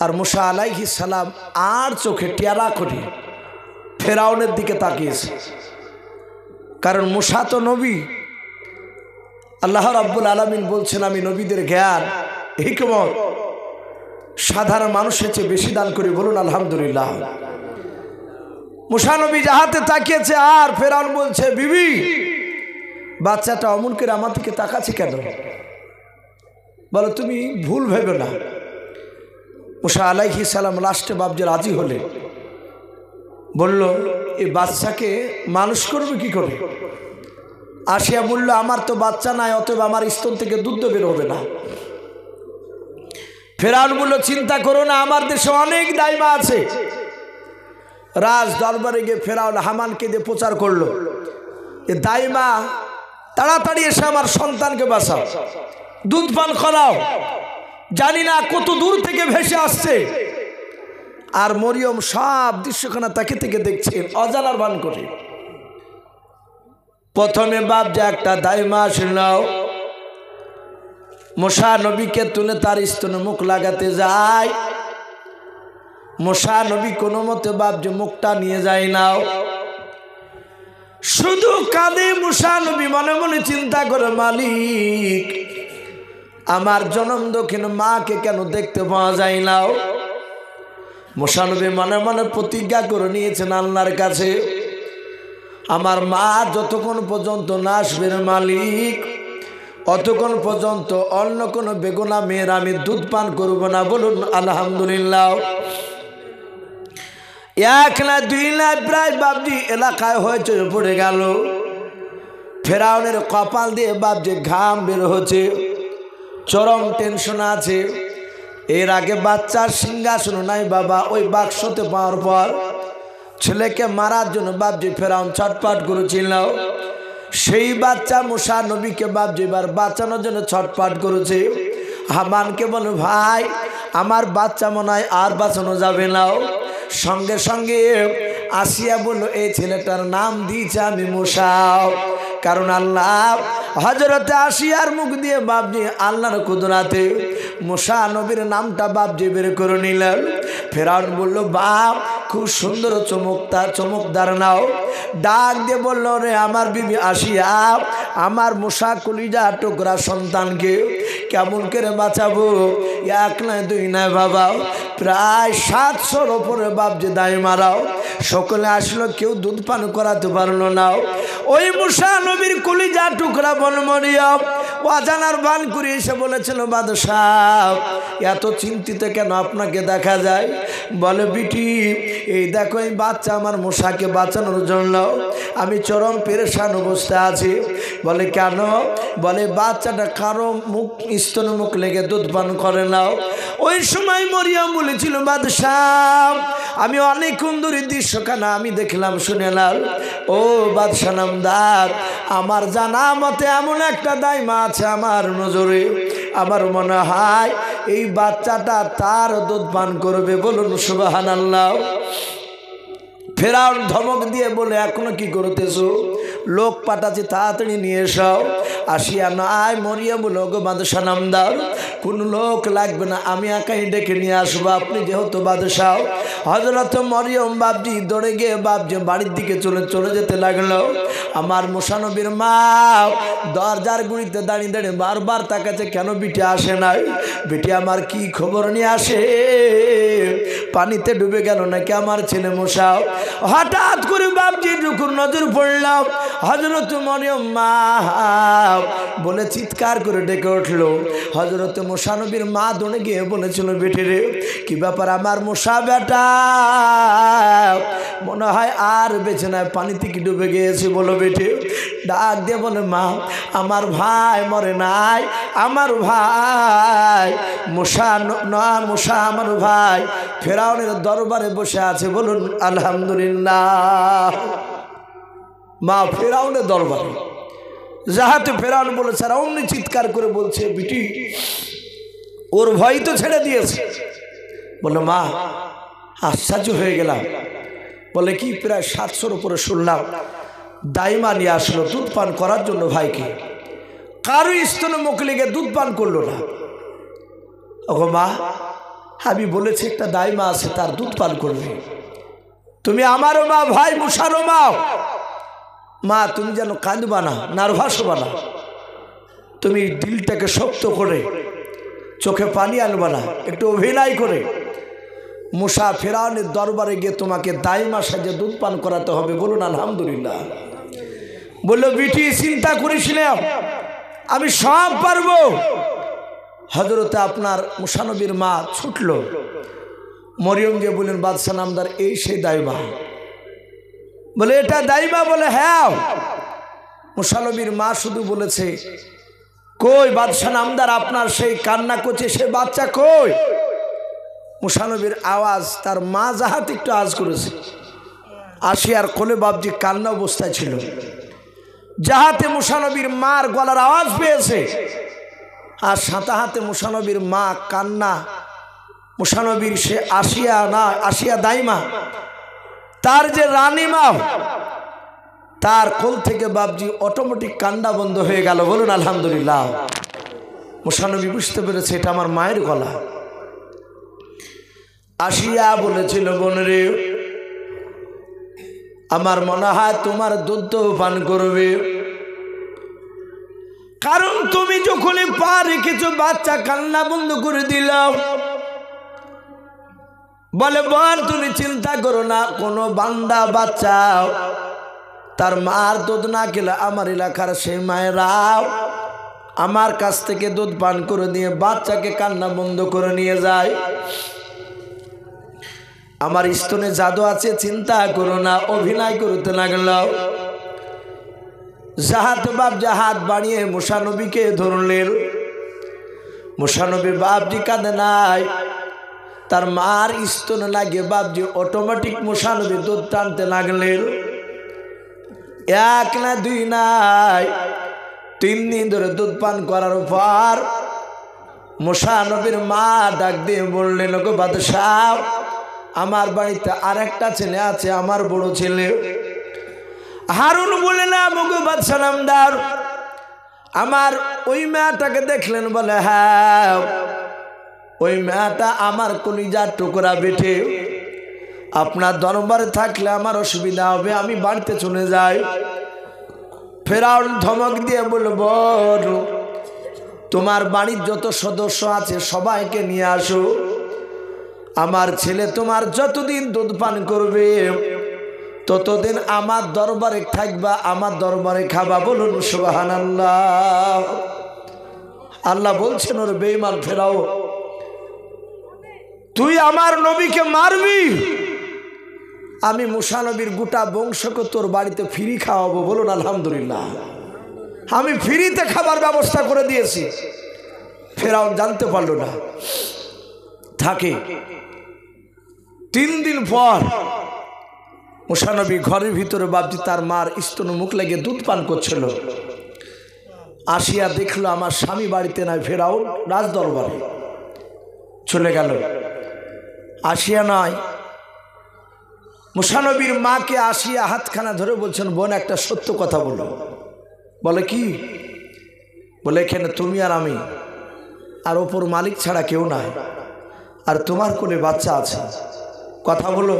আর মুসা আলাইহিস সালাম আর চোখে টেরা করে ফেরাউনের দিকে তাকিয়েছে। কারণ মুসা তো নবী, আল্লাহ রাব্বুল আলামিন বলছেন, আমি নবীদের জ্ঞান হিকমত সাধারণ মানুষের চেয়ে বেশি দান করি। বলুন আলহামদুলিল্লাহ। মুসা নবী যাহাতে তাকিয়েছে, আর ফেরাউন বলছে, বিবি বাচ্চাটা অমন করে আমার দিকে তাকাচ্ছে কেন? বলো তুমি ভুল ভেবে না। মুসা আলাইহিস সালাম লাস্টে বাপজি রাজি হলে বলল, এই বাচ্চাকে মানুষ করবে কি করে? আসিয়া বলল, আমার তো বাচ্চা নাই, অতএব আমার স্তন থেকে দুধ বের হবে না। ফেরাউন বলল, চিন্তা করো না, আমার দেশে অনেক দাইমা আছে। রাজ দরবারে গিয়ে ফেরাউন হামানকে দিয়ে প্রচার করলো, এ দাইমা তাড়াতাড়ি এসে আমার সন্তানকে বাঁচাও, দুধ পান করাও। জানি না কত দূর থেকে ভেসে আসছে। আর মরিয়ম সব দৃশ্যখানা তাকে থেকে দেখছেন, অজানার ভান করে। প্রথমে বাপ যে একটা দাইমা শুনাও, মুসা নবীকে তুলে তার স্তনে মুখ লাগাতে যায়। মুসা নবী কোনো মতে বাপ যে মুখটা নিয়ে যায় নাও, শুধু কাঁদে মুসা নবী, মনে মনে চিন্তা করে, মালিক আমার জনম দক্ষিণ মাকে কেন দেখতে পাওয়া যায় নাও। মুসা নবী মনে মনে প্রতিজ্ঞা করে নিয়েছেন আল্লাহর কাছে, আমার মা যতক্ষণ পর্যন্ত না আসবে মালিক, অতক্ষণ পর্যন্ত অন্য কোনো বেগুনা মেয়ের আমি দুধ পান করব না। বলুন আলহামদুলিল্লাহ। এক না দুই না প্রায় বাপজি এলাকায় হয়েছে পড়ে গেল। ফেরাউনের কপাল দিয়ে বাপজি ঘাম বের হচ্ছে, চরম টেনশন আছে। এর আগে বাচ্চার সিংহাসন নাই বাবা, ওই বাক্সতে পাওয়ার পর ছেলেকে মারার জন্য বাপজি ফেরাউন ছটপট করেছিল। সেই বাচ্চা মুসা নবীকে বাপজি এবার বাঁচানোর জন্য ছটপট করেছে। হামানকে বলে, ভাই আমার বাচ্চা মনে হয় আর বাঁচানো যাবে না। সঙ্গে সঙ্গে আসিয়া বলল, এই ছেলেটার নাম দিয়েছে আমি মুসা, কারণ আল্লাহ হযরতে আসিয়ার মুখ দিয়ে বাপজি আল্লাহর কুদরতে মুসা নবীর নামটা বাপজি বের করে নিলেন। ফেরাউন বলল, বাপ খুব সুন্দর চমকদার নাও। ডাক দিয়ে বলল, রে আমার বিবি আসিয়া, আমার মুসা কলিজা টুকরা সন্তানকে কেমন করে বাঁচাবো? এক নয় দুই নয় বাবা, প্রায় 700-র ওপরে বাপজি দায় মারাও। সকলে আসলো, কেউ দুধ পান করাতে পারলো না। ওই মুসা নবীর কলিজা টুকরা বন মরিয়ম অজানার ভান করে এসে বলেছিল, বাদশাহ এত চিন্তিত কেন আপনাকে দেখা যায়? বলে, বিটি এই দেখো এই বাচ্চা আমার মুসাকে বাঁচানোর জন্য আমি চরম পেরেশান অবস্থায় আছি। বলে, কেন? বলে, বাচ্চাটা কারো মুখ স্তন মুখ লেগে দুধ পান করে নাও। ওই সময় মরিয়ম বলেছিল, বাদশাহ আমি অনেকক্ষণ ধরে দৃশ্যখানা আমি দেখলাম শুনেলাম। ও বাদশাহ নামদার, আমার জানা মতে এমন একটা দাইমা আছে আমার নজরে, আমার মনে হয় এই বাচ্চাটা তার দুধ পান করবে। বলুন সুবহানাল্লাহ। ফেরাউন ধমক দিয়ে বলে, এখনো কি করতেছো? লোক পাঠাচ্ছি, তাড়াতাড়ি নিয়ে এসাও। আসিয়া নয় মরিয়া বলো, গো বাদশাহ নামদার, কোনো লোক লাগবে না, আমি একাই ডেকে নিয়ে আসবো, আপনি যেহেতু বাদশাহ। হযরত মরিয়ম বাপজি দৌড়ে গিয়ে বাপজি বাড়ির দিকে চলে যেতে লাগলো। আমার মুসা নবীর মা দরজার গুঁড়িতে দাঁড়িয়ে দাঁড়িয়ে বারবার তাকাচ্ছে, কেন বিটি আসে নাই? বিটি আমার কি খবর নিয়ে আসে? পানিতে ডুবে গেল নাকি আমার ছেলে মুসা? হঠাৎ করে বাপজি যখন নজর পড়লাম, হযরত মরিয়ম মা বলে চিৎকার করে ডেকে উঠলো। হযরত মুসা নবীর মা দৌড়ে গিয়ে বলেছিল, বেটি রে, কি ব্যাপার আমার মুসা বেটা? মনে হয় আর বেঁচে নাই, পানিতে কি ডুবে গিয়েছে? বলো বেটি। ডাক দিয়ে বলে, মা আমার ভাই মরে নাই, আমার ভাই মুসা না, মুসা আমার ভাই ফেরাউনের দরবারে বসে আছে। বলুন আলহামদুলিল্লাহ। মা ফেরাউনের দরবারে, যাহাতে ফেরাউন বলেছে, আর অমনি চিৎকার করে বলছে, বিটি ওর ভয় তো ছেড়ে দিয়েছে। বলে, মা আশ্চর্য হয়ে গেলাম। বলে কি? প্রায় 700-র উপরে শুনলাম দাইমা নিয়ে আসলো দুধ পান করার জন্য ভাইকে, কারো স্তনে মুখ লেগে দুধ পান করলো না। ওগো মা, আমি বলেছি একটা দাইমা আছে, তার দুধ পান করবে। তুমি আমারও মা, ভাই মুসারও মা। মা তুমি যেন কাঁদবা না, নার্ভাস হবা না, তুমি দিলটাকে শক্ত করে, চোখে পানি আনবা না, একটু অভিনয় করে মুসা ফেরাউনের দরবারে গিয়ে তোমাকে দাইমা সাজে দুধ পান করাতে হবে। বলুন আলহামদুলিল্লাহ। বললো, বিটি চিন্তা করিস না, আমি সব পারবো। হযরতে আপনার মুসা নবীর মা ছুটল, মরিয়ম গিয়ে বললেন, বাদশাহ নামদার এই সেই দাইমা? বলে, এটা দাইমা? বলে, হ্যাঁ। মুসা নবীর মা শুধু বলেছে, কই বাদশাহ নামদার আপনার সেই কান্না করছে সে বাচ্চা কই? মুসা নবীর আওয়াজ তার মা যাহাতে একটু আওয়াজ করেছে, আসিয়ার কোলে বাপজি কান্না অবস্থায় ছিল, যাহাতে মুসা নবীর মার গলার আওয়াজ পেয়েছে। আর সাঁতা হাতে মুসা নবীর মা কান্না, মুসা নবীর সে আসিয়া না, আসিয়া দাইমা তার যে রানী মা, তার কোল থেকে বাপজি অটোমেটিক কান্না বন্ধ হয়ে গেল। বলুন আলহামদুলিল্লাহ। মুসা নবী বুঝতে পেরেছে এটা আমার মায়ের গলা। আসিয়া বলেছিল, বোন রে, আমার মনে হয় তোমার দুধ পান করবে, কারণ তুমি যখনই পা রেখেছো বাচ্চা কান্না বন্ধ করে দিলাম। বলে, বোন তুমি চিন্তা করো না, কোনো বান্দা বাচ্চা তার মার দুধ না খেলে আমার এলাকার সেই মায়েরাও আমার কাছ থেকে দুধ পান করে দিয়ে বাচ্চাকে কান্না বন্ধ করে নিয়ে যায়। আমার স্তনে জাদু আছে, চিন্তা করো না। অভিনয় করতে লাগল। জাহাত বাপ হাত বাড়িয়ে মুসা নবীকে ধরলেন। মুসা নবী বাপজি কাঁদে নাই, তার মার স্তনে লাগে বাপজি অটোমেটিক মুসা নবী দুধ টানতে লাগলেন। এক না দুই নাই, 3 দিন ধরে দুধ পান করার পর মুসা নবীর মা ডাক দিয়ে বললেন, গো বাদশাহ, আমার বাড়িতে আরেকটা ছেলে আছে, আমার বড় ছেলে হারুন। বলে, না মগো বাদশাহ নামদার, আমার ওই মেয়েটাকে দেখলেন? বলে, হ্যাঁ, ওই মেয়েটা আমার কলিজার টুকরা বেটে। আপনার দরবারে থাকলে আমার অসুবিধা হবে, আমি বাড়িতে চলে যাই। ফেরাউন ধমক দিয়ে বলব, তোমার বাড়ির যত সদস্য আছে সবাইকে নিয়ে আসো, আমার ছেলে তোমার যতদিন দুধ পান করবে ততদিন আমার দরবারে থাকবা, আমার দরবারে খাবা। বলুন সুবহানাল্লাহ। আল্লাহ বলছেন, ওর বেঈমান ফেরাও, তুই আমার নবীকে মারবি, আমি মুসা নবীর গোটা বংশকে তোর বাড়িতে ফ্রি খাওয়াবো। বলুন আলহামদুলিল্লাহ। আমি ফ্রিতে খাবার ব্যবস্থা করে দিয়েছি। ফেরাউন জানতে পারলো না থাকে। 3 দিন পর মুসা নবী ঘরের ভিতরে বাপজি তার মার স্তন মুখ লেগে দুধ পান করছিল। আসিয়া দেখলো আমার স্বামী বাড়িতে নাই, ফেরাউন রাজ দরবারে চলে গেল। আসিয়া নয়, মুসা নবীর মাকে আসিয়া হাতখানা ধরে বলছেন, বোন একটা সত্য কথা বলো। বলে কি? বলে এখানে তুমি আর আমি, আর ওপর মালিক ছাড়া কেউ নাই, আর তোমার কোলে বাচ্চা আছে। কথা বলো।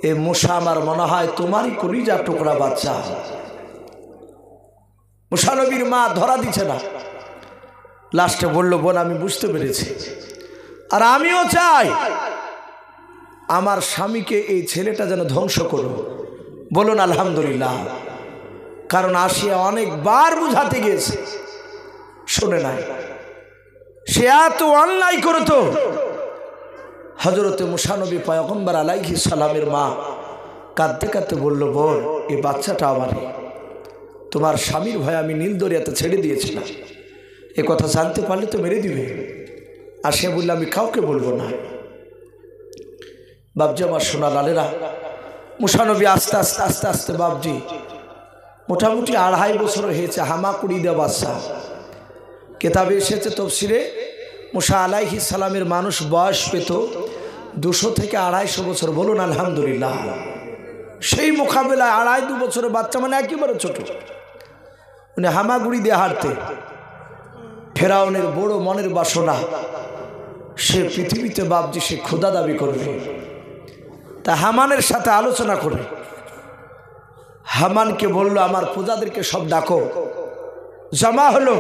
এ মুসা আমার মনে হয় তোমারই কলিজা টুকরা বাচ্চা। মুসা নবীর মা ধরা দিচ্ছে না। লাস্টে বলল, বোন আমি বুঝতে পেরেছি, আর আমিও চাই আমার স্বামীকে এই ছেলেটা যেন ধ্বংস করো। বলুন আলহামদুলিল্লাহ। কারণ আসিয়া অনেকবার বুঝাতে গিয়েছে, শোনে নাই। সে এত অন্যায় করতো। হযরতে মুসা নবী পয়গম্বর আলাইহিস সালামের মা কাঁদতে কাঁদতে বলল, বোন এই বাচ্চাটা আমারই, তোমার স্বামীর ভয়ে আমি নীল দরিয়াতে ছেড়ে দিয়েছিলাম, এ কথা জানতে পারলে তো মেরে দিবে। আর সে বলল, আমি কাউকে বলবো না। বাপজি আমার সোনা লালেরা, মুসা নবী আস্তে আস্তে আস্তে আস্তে বাপজি মোটামুটি 2.5 বছর হয়েছে হামাকুড়ি দেওয়া বাচ্চা। কেতাবে এসেছে তফসিরে, মুসা আলাইহিস সালামের মানুষ বয়স পেত 200 থেকে 250 বছর। বলুন আলহামদুলিল্লাহ। সেই মোকাবেলায় 2.5-2 বছরের বাচ্চা মানে একেবারে ছোট, উনি হামাগুড়ি দিয়ে হাঁটতে। ফেরাউনের বড় মনের বাসনা, সে পৃথিবীতে বাপজি সে খোদা দাবি করবে। তা হামানের সাথে আলোচনা করে হামানকে বলল, আমার প্রজাদেরকে সব ডাকো। জমা হলো।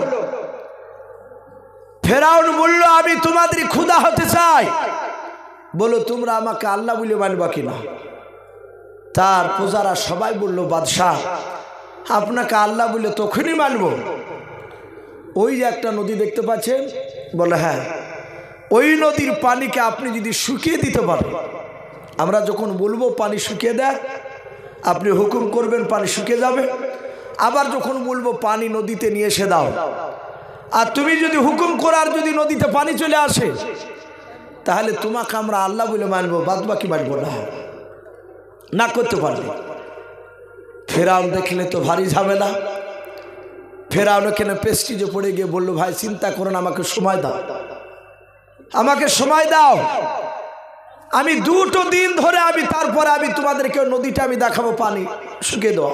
ফেরাউন বলল, আমি তোমাদের খোদা হতে চাই, বলো তোমরা আমাকে আল্লাহ বলে মানবা কিনা। তার প্রজারা সবাই বলল, বাদশাহ আপনাকে আল্লাহ বলে তখনই মানব। ওই যে একটা নদী দেখতে পাচ্ছেন, বলে হ্যাঁ, ওই নদীর পানিকে আপনি যদি শুকিয়ে দিতে পারেন, আমরা যখন বলবো পানি শুকিয়ে দেয়, আপনি হুকুম করবেন পানি শুকিয়ে যাবে। আবার যখন বলবো পানি নদীতে নিয়ে এসে দাও, আর তুমি যদি হুকুম করার যদি নদীতে পানি চলে আসে, তাহলে তোমাকে আমরা আল্লাহ বলে মানবো, বাদ বাকি মানবো না। না করতে পারবে। ফেরাউন দেখলে তো ভারী ঝামেলা। ফেরাউন এখানে পেস্টিজে পড়ে গিয়ে বলল, ভাই চিন্তা করুন, আমাকে সময় দাও, আমাকে সময় দাও, আমি 2 দিন ধরে তারপরে আমি তোমাদেরকে নদীটা আমি দেখাবো পানি শুকিয়ে দেওয়া।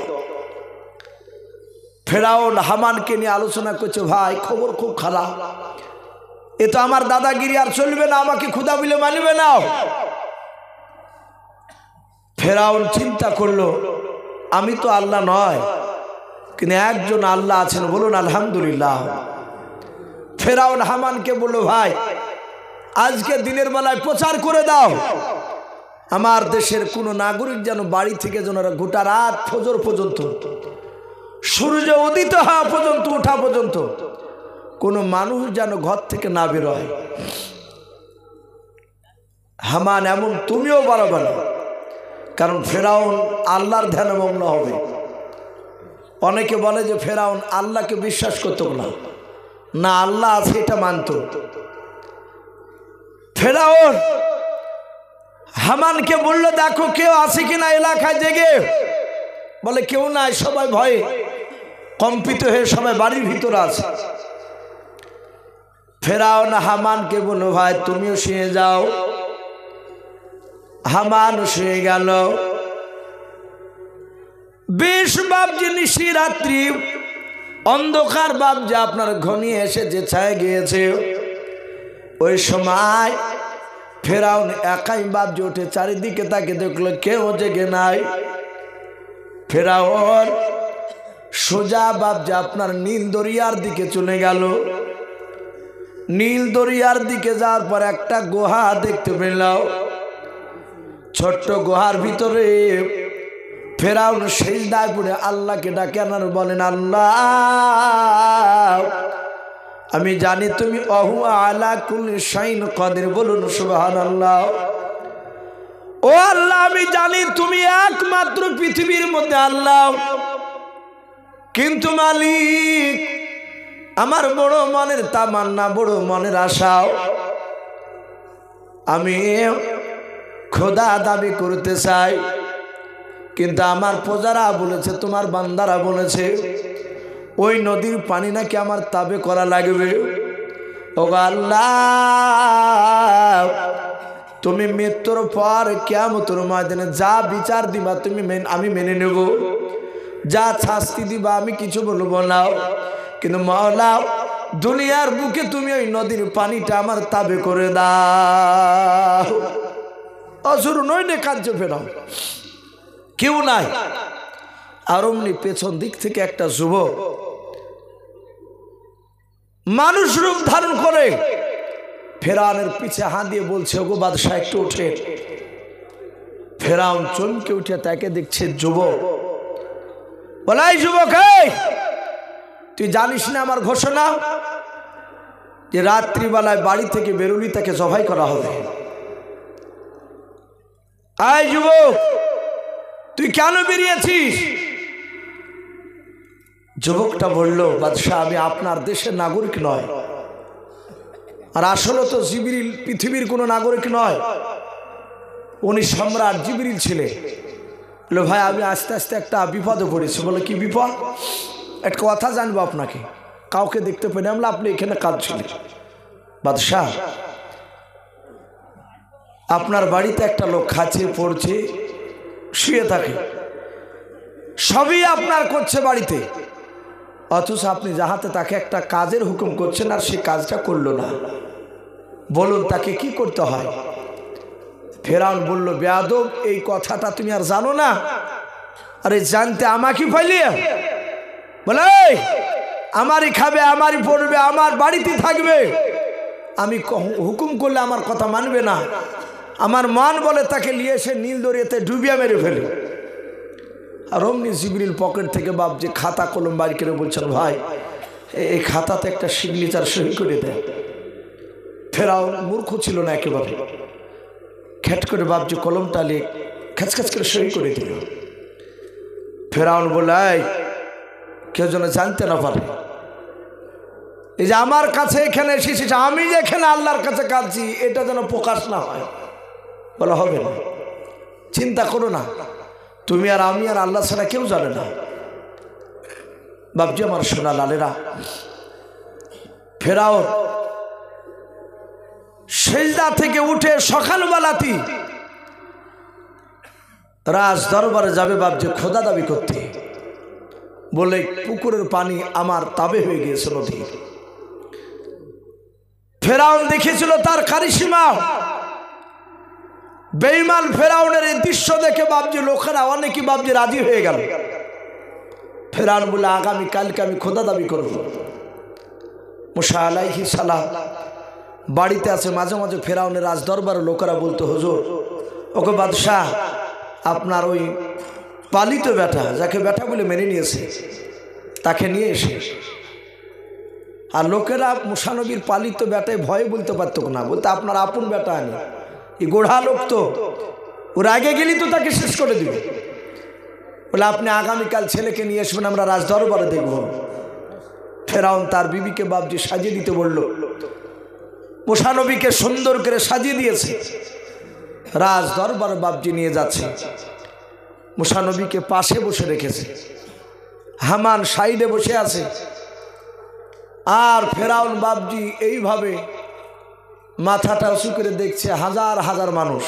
ফেরাউন হামানকে নিয়ে আলোচনা করছে, ভাই খবর খুব খারাপ, এ তো আমার দাদাগিরি আর চলবে না, আমাকে খোদা বলে মানবে না। ফেরাউন চিন্তা করলো, আমি তো আল্লাহ নয়, কিন্তু একজন আল্লাহ আছেন, বলুন আলহামদুলিল্লাহ। ফেরাউন হামানকে বলল, ভাই আজকে দিনের বেলায় প্রচার করে দাও, আমার দেশের কোনো নাগরিক যেন বাড়ি থেকে যেন গোটা রাত ফজর পর্যন্ত, সূর্য উদিত হওয়া পর্যন্ত, ওঠা পর্যন্ত কোনো মানুষ যেন ঘর থেকে না বেরোয়। হামান এমন তুমিও বাড়াবে না, কারণ ফেরাউন আল্লাহর ধ্যানে মগ্ন হবে। অনেকে বলে যে ফেরাউন আল্লাহকে বিশ্বাস করতো না, না আল্লাহ আছে এটা মানত। ফেরাউন হামানকে বলল, দেখো কেউ আছে কিনা এলাকায় জেগে। বলে কেউ নাই, সবাই ভয়ে কম্পিত হয়ে সবাই বাড়ির ভিতরে আছে। ফেরাউন হামানকে বলল, ভাই তুমিও শুয়ে যাও। হামান শুয়ে গেল। বেশ বাপজি নিশি রাত্রি অন্ধকার বাপজি আপনার ঘনিয়ে এসে যে ছায় গিয়েছে, ওই সময় ফেরাউন একাই বাপজি উঠে চারিদিকে তাকে দেখলো কেউ জেগে নাই। ফেরাউন সোজা বাপজি আপনার নীল দরিয়ার দিকে চলে গেল। নীল দরিয়ার দিকে যাওয়ার পর একটা গুহা দেখতে পেল। ছোট্ট গুহার ভিতরে ফেরাউন সিজদায় পড়ে আল্লাহকে ডাকে আর বলেন, আল্লাহ আমি জানি তুমি অহু আলা কুল্লি শাইইন কাদির। বলুন সুবহানাল্লাহ। ও আল্লাহ আমি জানি তুমি একমাত্র পৃথিবীর মধ্যে আল্লাহ, কিন্তু মালিক আমার বড় মনের তামান্না, বড় মনের আশা, আমি খোদা দাবি করতে চাই, কিন্তু আমার প্রজারা বলেছে, তোমার বান্দারা বলেছে ওই নদীর পানি নাকি আমার তাবে করা লাগবে। ও আল্লাহ, তুমি মৃত্যুর পর কিয়ামতের ময়দানে যা বিচার দিবা তুমি আমি মেনে নেব, যা শাস্তি দিবা আমি কিছু বলবো না, কিন্তু মাওলা দুনিয়ার বুকে তুমি ওই নদীর পানিটা আমার তাবে করে দাও। অসুর নইলে কার্য ফেরাও, কেউ নাই। আর অমনি পেছন দিক থেকে একটা যুবক মানুষ রূপ ধারণ করে ফেরাউনের পিছে হাত দিয়ে বলছে, ওগো বাদশাহ একটু ওঠে। ফেরাউন চমকে উঠে তাকে দেখছে যুবক। বলাই যুবক, তুই জানিস না আমার ঘোষণা যে রাত্রিবেলায় বাড়ি থেকে বেরোলি তাকে জবাই করা হবে। আয় যুবক, তুই কেন বেরিয়েছিস? যুবকটা বলল, বাদশাহ আমি আপনার দেশের নাগরিক নয়, আর আসলে তো জিবরিল পৃথিবীর কোনো নাগরিক নয়, উনি সম্রাট জিবরিল ছিলেন। বললো ভাই আমি আস্তে আস্তে একটা বিপদে পড়েছি। বলে কি বিপদ? একটা কথা জানবো আপনাকে, কাউকে দেখতে পেলে আমরা আপনি এখানে কাজ ছিলেন। বাদশাহ আপনার বাড়িতে একটা লোক খাচ্ছে, পড়ছে, শুয়ে থাকে, সবই আপনার করছে বাড়িতে, অথচ আপনি যাহাতে তাকে একটা কাজের হুকুম করছেন আর সে কাজটা করলো না। বলুন তাকে কি করতে হয়? ফেরাউন বলল, বেয়াদব, এই কথাটা তুমি আর জানো না? আরে জানতে আমাকে পাইলিয়ে? বলে আমারই খাবে, আমারই পড়বে, আমার বাড়িতে থাকবে, আমি হুকুম করলে আমার কথা মানবে না, আমার মান বলে তাকে নিয়ে এসে নীল দরিয়াতে ডুবিয়ে মেরে ফেলে। আর অমনি জিবরিল পকেট থেকে যে খাতা কলম বাড়ি করে বলছেন, ভাই এই খাতাতে একটা সিগনেচার সই করে দেয়। ফেরাউন মূর্খ ছিল না একেবারে, খ্যাট করে যে কলমটা লিয়ে খ্যাচখ্যাচ করে সই করে দিল। ফেরাউন বলে, কেউ যেন জানতে না পারে এই যে আমার কাছে এখানে এসেছিস, আমি যে এখানে আল্লাহর কাছে কাঁদছি, এটা যেন প্রকাশ না হয়। বলা হবে না, চিন্তা করো না, তুমি আর আমি আর আল্লাহ ছাড়া কেউ জানে না। বাপজি আমার সোনা লালেরা, ফেরাউন সেজদা থেকে উঠে সকালবেলাতেই রাজ দরবারে যাবে বাপজি খোদা দাবি করতে, বলে পুকুরের পানি আমার তাবে হয়ে গিয়েছে নদী। ফেরাউন দেখেছিল তার কারিশমা। বেঈমান ফেরাউনের এই দৃশ্য দেখে বাপজি লোকেরা অনেকেই বাপজি রাজি হয়ে গেল। ফেরাউন বলে, আগামী কালকে আমি খোদা দাবি করব। মুসা আলাইহিস সালাম বাড়িতে আছে, মাঝে মাঝে ফেরাউনের রাজ দরবারে লোকেরা বলতো, হুজুর ওকে বাদশাহ আপনার ওই পালিত বেটা, যাকে বেটা বলে মেনে নিয়েছে, তাকে নিয়ে এসে। আর লোকেরা মুসা নবীর পালিত বেটায় ভয়ে বলতে পারত না, বলতে আপনার আপন বেটা আনি, এই গোড়া লোক তো, ওর আগে গেলি তো তাকে শেষ করে দিবে। বলে আপনি আগামীকাল ছেলেকে নিয়ে আসবেন, আমরা রাজ দরবারে দেখব। ফেরাউন তার বিবিকে বাপজি সাজিয়ে দিতে বলল। মুসা নবীকে সুন্দর করে সাজিয়ে দিয়েছে, রাজ দরবারে বাপজি নিয়ে যাচ্ছে। মুসা নবীকে পাশে বসে রেখেছে, হামান সাইডে বসে আছে। আর ফেরাউন বাপজি এইভাবে মাথাটা উঁচু করে দেখছে হাজার হাজার মানুষ।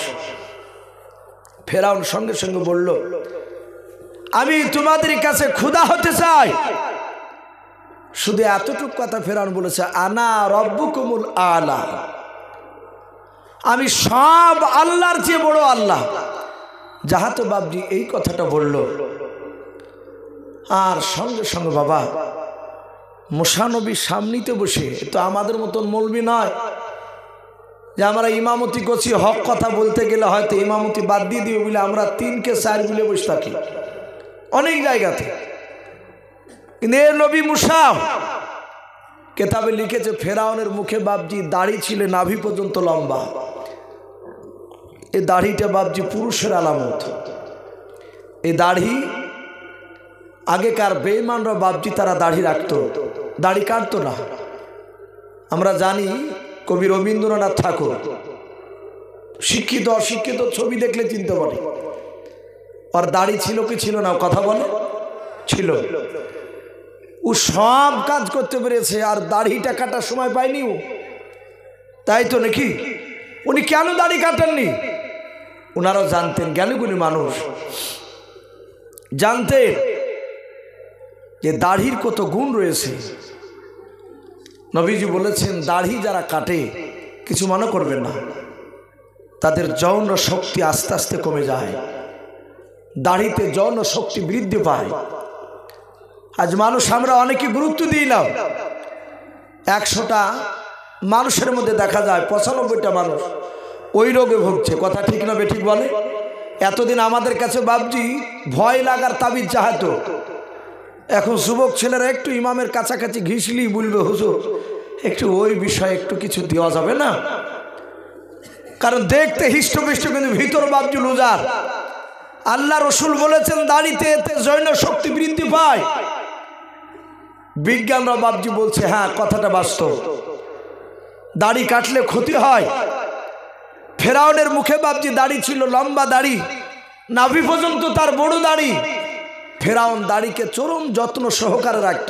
ফেরাউন সঙ্গে সঙ্গে বলল, আমি তোমাদের কাছে ক্ষুধা হতে চাই। শুধু এতটুকু কথা ফেরাউন বলেছে, আনা রব্বুকুমুল আলা, আমি সব আল্লাহর চেয়ে বড় আল্লাহ। যাহাতে বাপজি এই কথাটা বলল, আর সঙ্গে সঙ্গে বাবা মুসা নবীর সামনেতে বসে, তো আমাদের মতন মৌলবি নয় যে আমরা ইমামতি করছি, হক কথা বলতে গেলে হয়তো ইমামতি বাদ দিয়ে দিবে বলে আমরা 3কে 4 মিলে বসে থাকি অনেক জায়গাতে। কিন্তু এ নবী মুসা কেতাবে লিখেছে, ফেরাউনের মুখে বাপজি দাড়ি ছিল নাভি পর্যন্ত লম্বা। এই দাড়িটা বাপজি পুরুষের আলামত। এই দাড়ি আগেকার বেঈমানরা বাপজি তারা দাড়ি রাখতো, দাড়ি কাটতো না। আমরা জানি কবি রবীন্দ্রনাথ ঠাকুর শিক্ষিত অশিক্ষিত ছবি দেখলে চিনতে পারে। আর দাড়ি ছিল কি ছিল না, কথা বলে ছিল। ও সব কাজ করতে পেরেছে, আর দাড়িটা কাটার সময় পায়নি ও, তাই তো নাকি? উনি কেন দাড়ি কাটেননি? ওনারাও জানতেন, জ্ঞানীগুণী মানুষ, জানতেন যে দাড়ির কত গুণ রয়েছে। নবীজি বলেছেন, দাড়ি যারা কাটে কিছু মনে করবেন না, তাদের যৌন শক্তি আস্তে আস্তে কমে যায়। দাড়িতে যৌন শক্তি বৃদ্ধি পায়। আজ মানুষ আমরা অনেকে গুরুত্ব দিই না। 100টা মানুষের মধ্যে দেখা যায় 95টা মানুষ ওই রোগে ভুগছে, কথা ঠিক না বেঠিক বলে? এতদিন আমাদের কাছে বাবজি ভয় লাগার তাবিজ চাহাতো, এখন যুবক ছেলেরা একটু ইমামের কাছাকাছি ঘিসলি বলবে, হুজুর একটু ওই বিষয়ে একটু কিছু দেওয়া যাবে না? কারণ দেখতে হিষ্টপিষ্ট কিন্তু ভিতর বাবজি লুজার। আল্লাহ রসুল বলেছেন দাড়িতে এতে যৌন শক্তি বৃদ্ধি পায়। বিজ্ঞানরা বাবজি বলছে হ্যাঁ, কথাটা বাস্তব, দাড়ি কাটলে ক্ষতি হয়। ফেরাউনের মুখে বাবজি দাড়ি ছিল, লম্বা দাড়ি, নাভি পর্যন্ত তার বড় দাড়ি। ফেরাউন দাড়িকে চরম যত্ন সহকারে রাখত,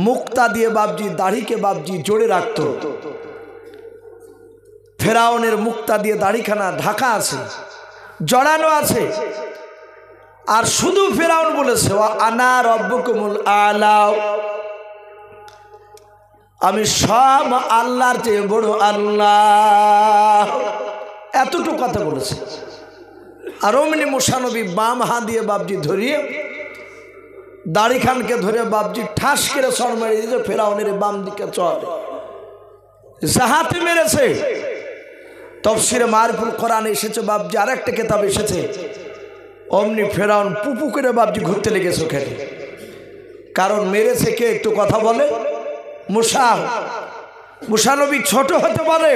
মুক্তা দিয়ে বাবজি দাড়িকে বাবজি জোড়ে রাখত। ফেরাউনের মুক্তা দিয়ে দাড়িখানা ঢাকা আছে, জড়ানো আছে। আর শুধু ফেরাউন বলেছে, আনা রব্বুকুমুল আলা, আমি সব আল্লাহর চেয়ে বড় আল্লাহ, এতটুকু কথা বলেছে। আর অমনি মুসা নবী বাম হাত দিয়ে বাবজি ধরিয়ে দাড়ি খানকে ধরে বাবজি ঠাস করে চড় মেরে দিয়েছে ফেরাউনের বাম দিকে, চড় জাহাতে মেরেছে। তাফসীরে মারিফুল কোরআন এসেছে বাবজি, আরেকটা কিতাব এসেছে, অমনি ফেরাউন পুপু করে বাবজি ঘুরতে লেগেছে ওখানে। কারণ মেরেছে কে, একটু কথা বলে? মুসা নবী ছোট হতে পারে,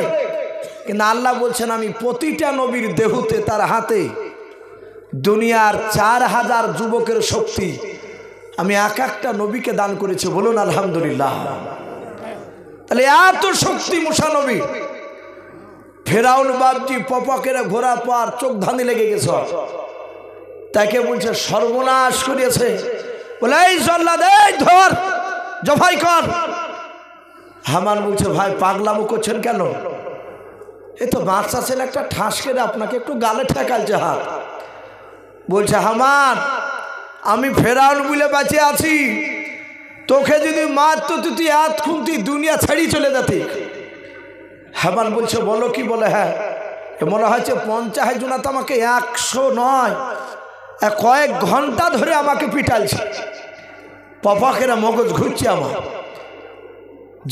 কিন্তু আল্লাহ বলছেন আমি প্রতিটা নবীর দেহতে তার হাতে দুনিয়ার 4000 যুবকের শক্তি আমি এক একটা নবীকে দান করেছি। বলুন আলহামদুলিল্লাহ। তাহলে এত শক্তি মুসা নবী। ফেরাউন বাবজি পপাকের ঘোরা পার চোখ ধানি লেগে গেছে, তাকে বলছে সর্বনাশ করিয়েছে। বলে এই জল্লাদ, এই ধর, জবাই কর। হামান বলছে ভাই পাগলামো করছেন কেন? এ তো বাচ্চা ছেলে, একটা ঠাস কেটে আপনাকে একটু গালে ঠেকালছে হাত। বলছে হামান, আমি ফেরাউন বলে বেঁচে আছি, তোকে যদি মারতো তুই হাত খুনতি, দুনিয়া ছেড়ি চলে যেতি। হামান বলছে বলো কি? বলে হ্যাঁ, মনে হচ্ছে 50 জন আমাকে 100 নয়, কয়েক ঘন্টা ধরে আমাকে পিটালছে, পপাকেরা মগজ ঘুরছে আমার।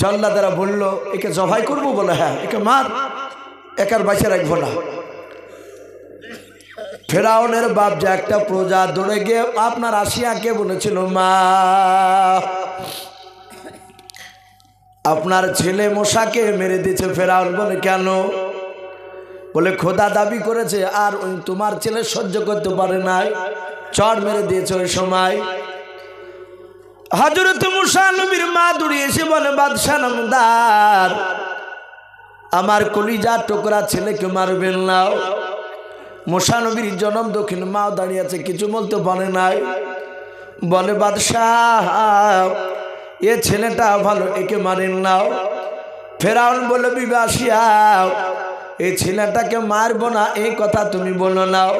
জল্লাদেরা বলল একে জবাই করবো? বলে হ্যাঁ, একে মার, একার বাইসে রাখবো না। ফেরাউনের বাপ যে একটা প্রজা দৌড়ে গিয়ে আপনার আসিয়াকে বলেছিল, মা আপনার ছেলে মশাকে মেরে দিয়েছে। ফেরাউন বলে কেন? বলে খোদা দাবি করেছে, আর ওই তোমার ছেলে সহ্য করতে পারে নাই, চড় মেরে দিয়েছে। ওই সময় হযরত মুসা নবীর মা দৌড়ে এসে বলে, বাদশাহ নামদার, আমার কলিজার টুকরা ছেলেকে মারবেন না। মুসা নবীর জনম দক্ষিণ মা দাঁড়িয়ে আছে, কিছু বলতে পারে নাই। বলে বাদশাহ এ ছেলেটা ভালো, একে মারেন নাও। ফেরাউন বলে বিবাসিয়া, এই ছেলেটাকে মারবো না এই কথা তুমি বলো নাও,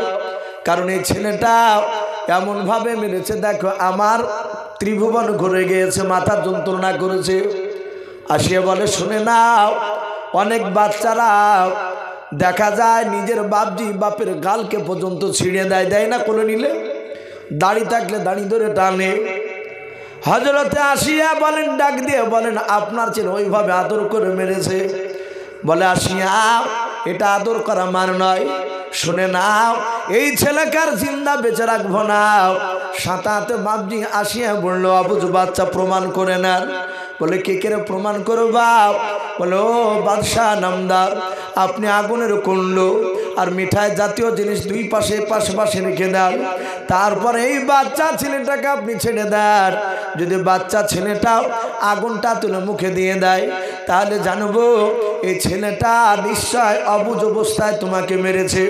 কারণ এই ছেলেটা এমনভাবে মেরেছে, দেখো আমার ত্রিভুবন ঘুরে গিয়েছে, মাথা যন্ত্রণা করেছে। আসিয়া বলে শুনে নাও, অনেক বাচ্চারা দেখা যায় নিজের বাপজি বাপের গালকে পর্যন্ত ছিঁড়ে দেয়, দেয় না কোনো নিলে? দাড়ি থাকলে দাড়ি ধরে টানে। হযরতে আসিয়া বলেন, ডাক দিয়ে বলেন, আপনার ছেলে ওইভাবে আদর করে মেরেছে। বলে আসিয়া এটা আদর করা মার নয়, শুনে নাও এই ছেলেকার জিন্দা বেঁচে রাখবো না। সাঁতাতে বাপজি আসিয়া বললো, আবুজ বাচ্চা প্রমাণ করে নেন। বলে কে কে প্রমাণ করো বাপ? বলে ও বাদশাহ নামদার, আপনি আগুনের কুণ্ড আর মিঠাই জাতীয় জিনিস দুই পাশে পাশে রেখে দেন, তারপরে এই বাচ্চা ছেলেটাকে আপনি ছেড়ে দেন। যদি বাচ্চা ছেলেটাও আগুনটা তুলে মুখে দিয়ে দেয়, তাহলে জানবো এই ছেলেটা নিশ্চয় অবুঝ অবস্থায় তোমাকে মেরেছে।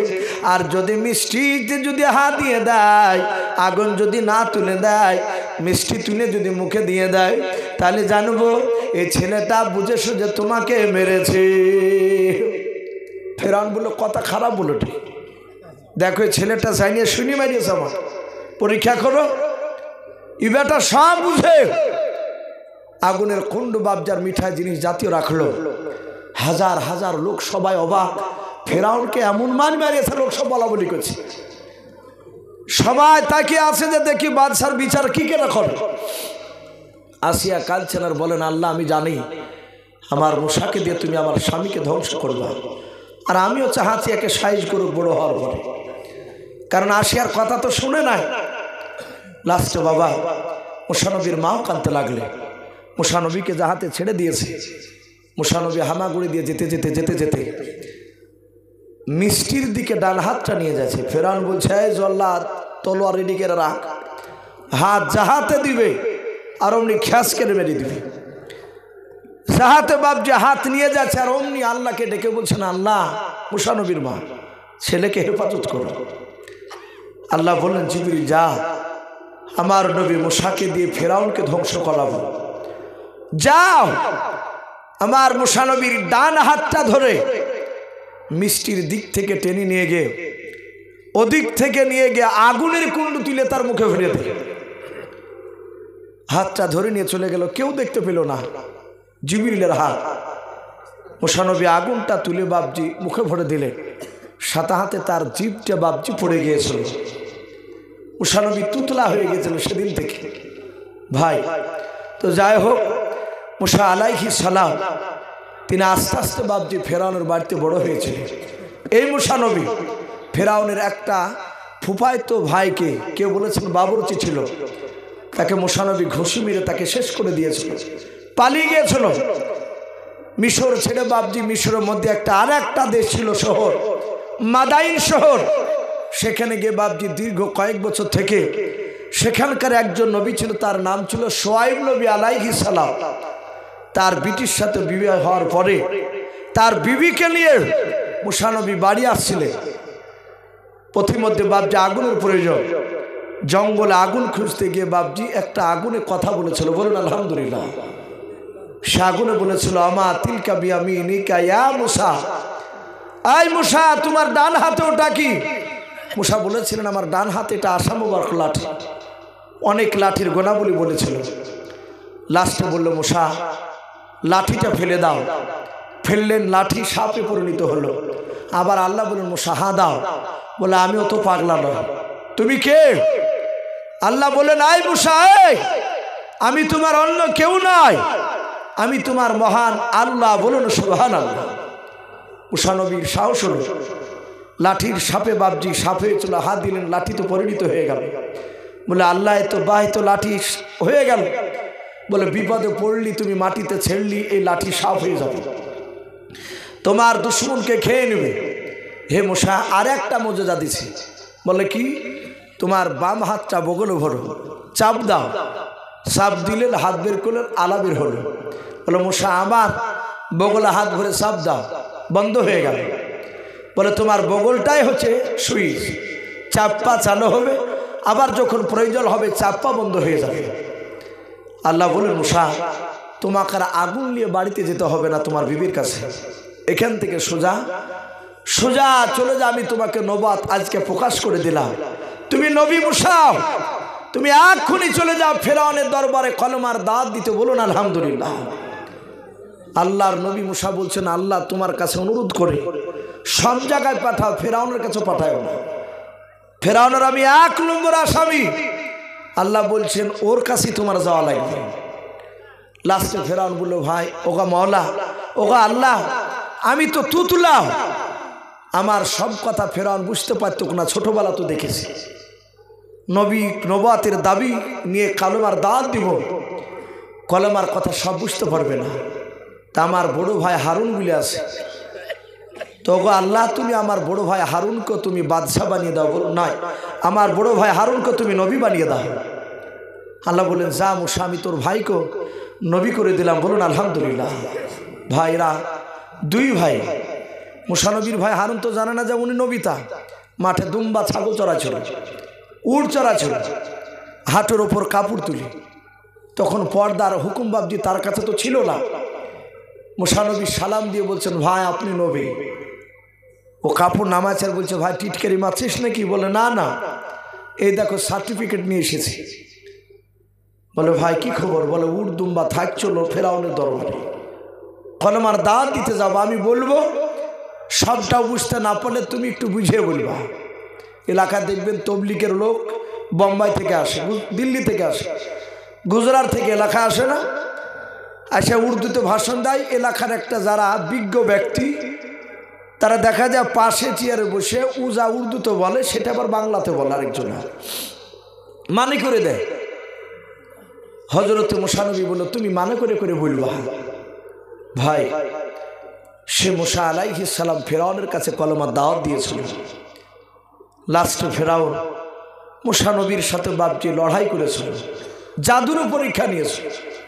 আর যদি মিষ্টিতে যদি হাত দিয়ে দেয়, আগুন যদি না তুলে দেয়, মিষ্টি তুলে যদি মুখে দিয়ে দেয়, তাহলে জানবো এই ছেলেটা বুঝে সুঝে তোমাকে মেরেছে। ফেরাউন বললো কথা খারাপ বলো ঠিক, দেখো ছেলেটা চাইনিয়ে শুনি মারিয়েছে, আমার পরীক্ষা করো। ই বেটা সব বুঝে আগুনের কুণ্ড বাবজার মিঠাই জিনিস জাতীয় রাখলো। হাজার হাজার লোক সবাই অবাক, ফেরাউনকে এমন মান মারিয়েছে, লোক সব বলা বলি করছে, সবাই তাকে আছে যে দেখি বাদশার বিচার কি করে করে। আসিয়া কাঁদছেন আর বলেন, আল্লাহ আমি জানি আমার মুসাকে দিয়ে তুমি আমার স্বামীকে ধ্বংস করবে, আর আমিও চাহাচ্ছি একে সাইজ করুক বড় হওয়ার পরে, কারণ আসিয়ার কথা তো শুনে নাই। লাস্টে বাবা মুসা নবীর মাও কাঁদতে লাগলে, মুসা নবীকে জাহাতে ছেড়ে দিয়েছে। মুসা নবী হামাগুড়ি দিয়ে যেতে যেতে যেতে যেতে মিষ্টির দিকে ডান হাতটা নিয়ে যাচ্ছে। ফেরাউন বলছে, এই জল্লাদ তলোয়ার রেডি করে রাখ, হাত জাহাতে দিবে আর অমনি খ্যাস কেটে মেরে দিবে। জাহাতে বাপ যে হাত নিয়ে যাচ্ছে আর অমনি আল্লাহকে ডেকে বলছেন, আল্লাহ মুসা নবীর মা ছেলেকে হেফাজত করো। আল্লাহ বললেন, জিবরিল যা, আমার নবী মুসাকে দিয়ে ফেরাউনকে ধ্বংস করাবো। যাও, আমার মুসা নবীর ডান হাতটা ধরে মিষ্টির দিক থেকে টেনে নিয়ে গিয়ে ওদিক থেকে নিয়ে গিয়ে আগুনের কুণ্ড তুলে তার মুখে ফেলে দে। হাতটা ধরে নিয়ে চলে গেল, কেউ দেখতে পেল না জিবরিলের হাত। মুসা নবী আগুনটা তুলে বাপজি মুখে ভরে দিলেন, সাথে হাতে তার জিভটা বাপজি পড়ে গিয়েছিল। মুসা নবী তুতলা হয়ে গিয়েছিল সেদিন থেকে। ভাই তো যাই হোক, মুসা আলাইহিস সালাম তিনি আস্তে আস্তে বাপজি ফেরাউনের বাড়িতে বড় হয়েছিলেন। এই মুসা নবী ফেরাউনের একটা ফুফায়তো ভাইকে কেউ বলেছেন বাবুর্চি ছিল, তাকে মুসা নবী ঘুষি মেরে তাকে শেষ করে দিয়েছিল, পালিয়ে গিয়েছিল মিশর ছেড়ে। বাপজি মিশরের মধ্যে আর একটা দেশ ছিল শহর, মাদাইন শহর। সেখানে গিয়ে বাপজি দীর্ঘ কয়েক বছর থেকে সেখানকার একজন নবী ছিল, তার নাম ছিল সোয়াইব নবী আলাইহিস সালাম। তার বিটির সাথে বিবাহ হওয়ার পরে তার বিবিকে নিয়ে মুসা নবী বাড়ি আসছিলেন। পথিমধ্যে বাপজি আগুনের প্রয়োজন, জঙ্গলে আগুন খুঁজতে গিয়ে বাপজি একটা আগুনে কথা বলেছিল, বলুন আলহামদুলিল্লাহ। সে আগুনে বলেছিল, আমা তিলকা বিয়ামিনিকা ইয়া মুসা, আই মুসা তোমার ডান হাতে ওটা কি? মুসা বলেছিলেন, আমার ডান হাতে এটা আসামুবারক লাঠি। অনেক লাঠির গোনাবলি বলেছিল। লাস্টে বলল, মুসা লাঠিটা ফেলে দাও। ফেললেন, লাঠি সাপে পরিণত হলো। আবার আল্লাহ বললেন, মুসা হা দাও। বলে, আমিও তো পাগলা নয়, তুমি কে? আল্লাহ বলেন, আই মুসা, আমি তোমার অন্য কেউ নয়, আমি তোমার মহান আল্লাহ। বলুন সুবহানাল্লাহ। মুসা নবীর সাহস হলো, লাঠির সাপে বাপজি সাপে চলে হাত দিলেন, লাঠি তো পরিণত হয়ে গেল। বলে, আল্লাহ তো বাহ তো লাঠি হয়ে গেল। বলে, বিপদে পড়লি তুমি মাটিতে ছেড়লি, এই লাঠি সাপ হয়ে যাবে, তোমার দুশ্মনকে খেয়ে নেবে। হে মুসা, আর একটা মর্যাদা দিছি। বলে কি? তোমার বাম হাতটা বগলে ভরো, চাপ দাও। চাপ দিলেন, হাত বের করলেন, আলা বের হলো। বলে, মুসা আমার বগলে হাত ভরে চাপ দাও, বন্ধ হয়ে গেল। বলে, তোমার বগলটাই হচ্ছে সুইচ, চাপ্পা চালু হবে, আবার যখন প্রয়োজন হবে চাপ্পা বন্ধ হয়ে যাবে। আল্লাহ বলেন, মুসা তোমাকে আর আগুন নিয়ে বাড়িতে যেতে হবে না তোমার বিবির কাছে, এখান থেকে সোজা সোজা চলে যা, আমি তোমাকে নবাত আজকে প্রকাশ করে দিলাম, তুমি নবী মুসা, তুমি এক্ষুনি চলে যাও ফেরাউনের দরবারে কলমার দাওয়াত দিতে। বলুন আলহামদুলিল্লাহ। আল্লাহর নবী মুসা বলছেন, আল্লাহ তোমার কাছে অনুরোধ করে সব জায়গায় পাঠাও, ফেরাউনের কাছে পাঠাও না। ফেরাউনের আমি 1 নম্বর আসামি। আল্লাহ বলছেন, ওর কাছেই তোমার যাওয়া লাগবে। লাস্টে ফেরাউন বলল, ভাই ওগা মওলা, ওগা আল্লাহ, আমি তো তুতলা। আমার সব কথা ফেরাউন বুঝতে পারত না, ছোটবেলা তো দেখেছি। নবুয়তের দাবি নিয়ে কলমার দাওয়াত দিব, কলমার কথা সব বুঝতে পারবে না। তা আমার বড় ভাই হারুন বলে আছে, তো গো আল্লাহ তুমি আমার বড় ভাই হারুনকে তুমি বাদশা বানিয়ে দাও। বলো, নাই, আমার বড় ভাই হারুনকে তুমি নবী বানিয়ে দাও। আল্লাহ বলেন, যা মুসা, আমি তোর ভাইকে নবী করে দিলাম। বলুন আলহামদুলিল্লাহ। ভাইরা, দুই ভাই। মুসা নবীর ভাই হারুন তো জানে না যে উনি নবিতা। মাঠে দুম্বা ছাগল চড়াছিল, উট চড়াছিল, হাঁটুর ওপর কাপড় তুলি। তখন পর্দার হুকুম বাবজি তার কাছে তো ছিল না। মুসা নবী সালাম দিয়ে বলছেন, ভাই আপনি নবী। ও কাপড় নামাচ্ছে আর বলছে, ভাই টিটকারি মারছিস নাকি? বলে, না না, এই দেখো সার্টিফিকেট নিয়ে এসেছি। বলে, ভাই কি খবর? বলে, উট দুম্বা থাকছিল ফেরাউনের দরবারে, কলমার দাওয়াত দিতে যাবো। আমি বলবো, সবটা বুঝতে না পারলে তুমি একটু বুঝিয়ে বলবা। এলাকায় দেখবেন তবলিগের লোক বোম্বাই থেকে আসে, দিল্লি থেকে আসে, গুজরাট থেকে এলাকা আসে না, আসে উর্দুতে ভাষণ দেয়। এলাকার একটা যারা বিজ্ঞ ব্যক্তি তারা দেখা যায় পাশে চেয়ারে বসে যা উর্দুতে বলে সেটা আবার বাংলাতে বলে আরেকজন মানে করে দেয়। হযরত মুসা নবী বলল, তুমি মানে করে করে বলবা। ভাই, সে মুসা আলাইহিস সালাম ফেরাউনের কাছে কলমার দাওয়াত দিয়েছিল। লাস্টে ফেরাউন মুসা নবীর সাথে বাপজি লড়াই করেছিল, জাদুরও পরীক্ষা নিয়েছিল,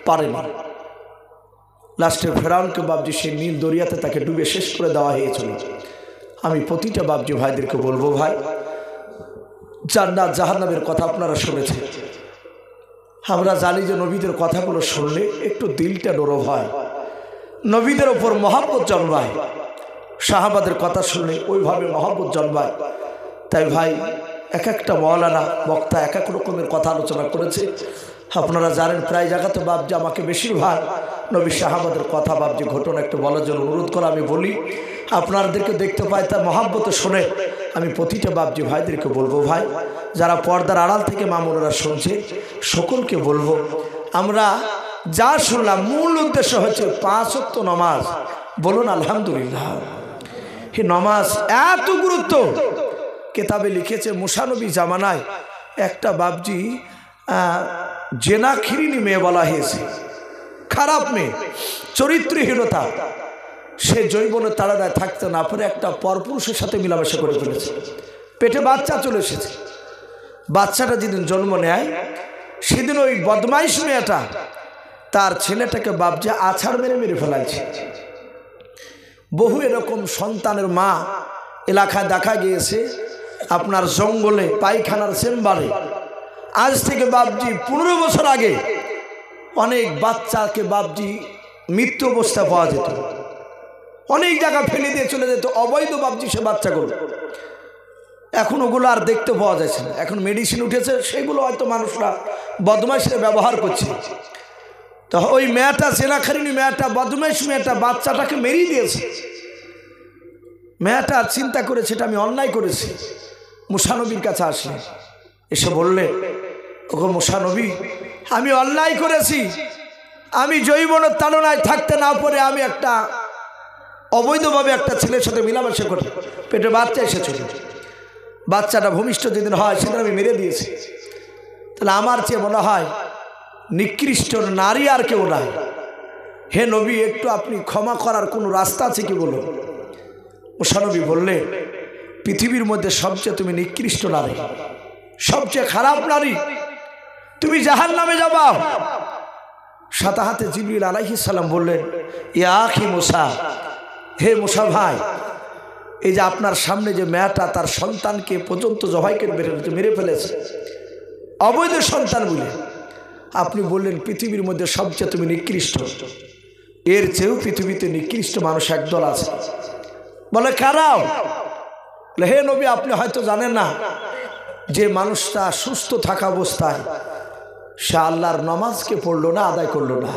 পারেনি। লাস্টে ফেরাউনকে বাপজি সেই নীল দরিয়াতে তাকে ডুবে শেষ করে দেওয়া হয়েছিল। আমি প্রতিটা বাপজি ভাইদেরকে বলবো, ভাই জান্নাত জাহান্নামের কথা আপনারা শুনেছেন। আমরা জানি যে নবীদের কথাগুলো শুনলে একটু দিলটা নরম হয়, নবীদের ওপর মহব্বত জন্মায়, সাহাবাদের কথা শুনলে ওইভাবে মহব্বত জন্মায়। তাই ভাই, এক একটা মওলানা বক্তা এক এক রকমের কথা আলোচনা করেছে। আপনারা জানেন প্রায় জায়গাতে বাপজি আমাকে বেশিরভাগ নবী সাহাবাদের কথা বাপজি ঘটনা একটু বলার জন্য অনুরোধ করা। আমি বলি, আপনাদেরকে দেখতে পাই তার মহব্বত শুনে আমি প্রতিটা বাপজি ভাইদেরকে বলবো, ভাই যারা পর্দার আড়াল থেকে মামুনেরা শুনছে সকলকে বলবো, আমরা যা শুনলাম মূল উদ্দেশ্য হচ্ছে 5 ওয়াক্ত নামাজ। বলুন আলহামদুলিল্লাহ। এই নামাজ এত গুরুত্ব, কিতাবে লিখেছে মুসা নবী জামানায় একটা বাপজি জেনাখিরিনী মেয়ে বলা হয়েছে, খারাপ মেয়ে, চরিত্রহীনতা। সে যৌবনের তাড়ায় থাকতে না পারে একটা পরপুরুষের সাথে মিলামেশা করে ফেলেছে, পেটে বাচ্চা চলে এসেছে। বাচ্চাটা যেদিন জন্ম নেয় সেদিন ওই বদমাইশ মেয়েটা তার ছেলেটাকে বাপজি আছাড় মেরে মেরে ফেলাইছে। বহু এরকম সন্তানের মা এলাকায় দেখা গিয়েছে, আপনার জঙ্গলে পায়খানার চেম্বারে। আজ থেকে বাপজি 15 বছর আগে অনেক বাচ্চাকে বাপজি মৃত্যু অবস্থা পাওয়া যেত, অনেক জায়গা ফেলে দিয়ে চলে যেত অবৈধ বাপজি সে বাচ্চাগুলো। এখন ওগুলো আর দেখতে পাওয়া যাচ্ছে না, এখন মেডিসিন উঠেছে, সেগুলো হয়তো মানুষরা বদমাইশে ব্যবহার করছে। তো ওই মেয়েটা জেনাখারিনী মেয়েটা, বদমাইশ মেয়েটা বাচ্চাটাকে মেরিয়ে দিয়েছে। মেয়েটা চিন্তা করেছে এটা আমি অন্যায় করেছি। মুসা নবীর কাছে আসলে এসে বললে, ওগো মুসা নবী, আমি অন্যায় করেছি, আমি যৌবনের তাড়নায় থাকতে না পারে আমি একটা অবৈধভাবে একটা ছেলের সাথে মিলামেশা করে পেটে বাচ্চা এসেছিল। বাচ্চাটা ভূমিষ্ঠ যেদিন হয় সেদিন আমি মেরে দিয়েছি। তাহলে আমার চেয়ে মনে হয় নিকৃষ্ট নারী আর কেউ নাই। হে নবী, একটু আপনি ক্ষমা করার কোনো রাস্তা আছে কি বলুন। মুসা নবী বললে, পৃথিবীর মধ্যে সবচেয়ে তুমি নিকৃষ্ট নারী, সবচেয়ে খারাপ নারী, তুমি জাহান্নামে যাবা। সাথে হাতে জিবরিল আলাইহিস সালাম বললেন, ইয়া আখি মুসা, হে মুসা ভাই, এই যে আপনার সামনে যে মেয়েটা তার সন্তানকে পর্যন্ত জবাই করে মেরে ফেলেছে, অবৈধ সন্তান বলে আপনি বললেন পৃথিবীর মধ্যে সবচেয়ে তুমি নিকৃষ্ট, এর চেয়েও পৃথিবীতে নিকৃষ্ট মানুষ একদল আছে। বলে কারাও? হে নবী, আপনি হয়তো জানেন না যে মানুষটা সুস্থ থাকা অবস্থায় সে আল্লাহর নামাজকে পড়লো না, আদায় করলো না,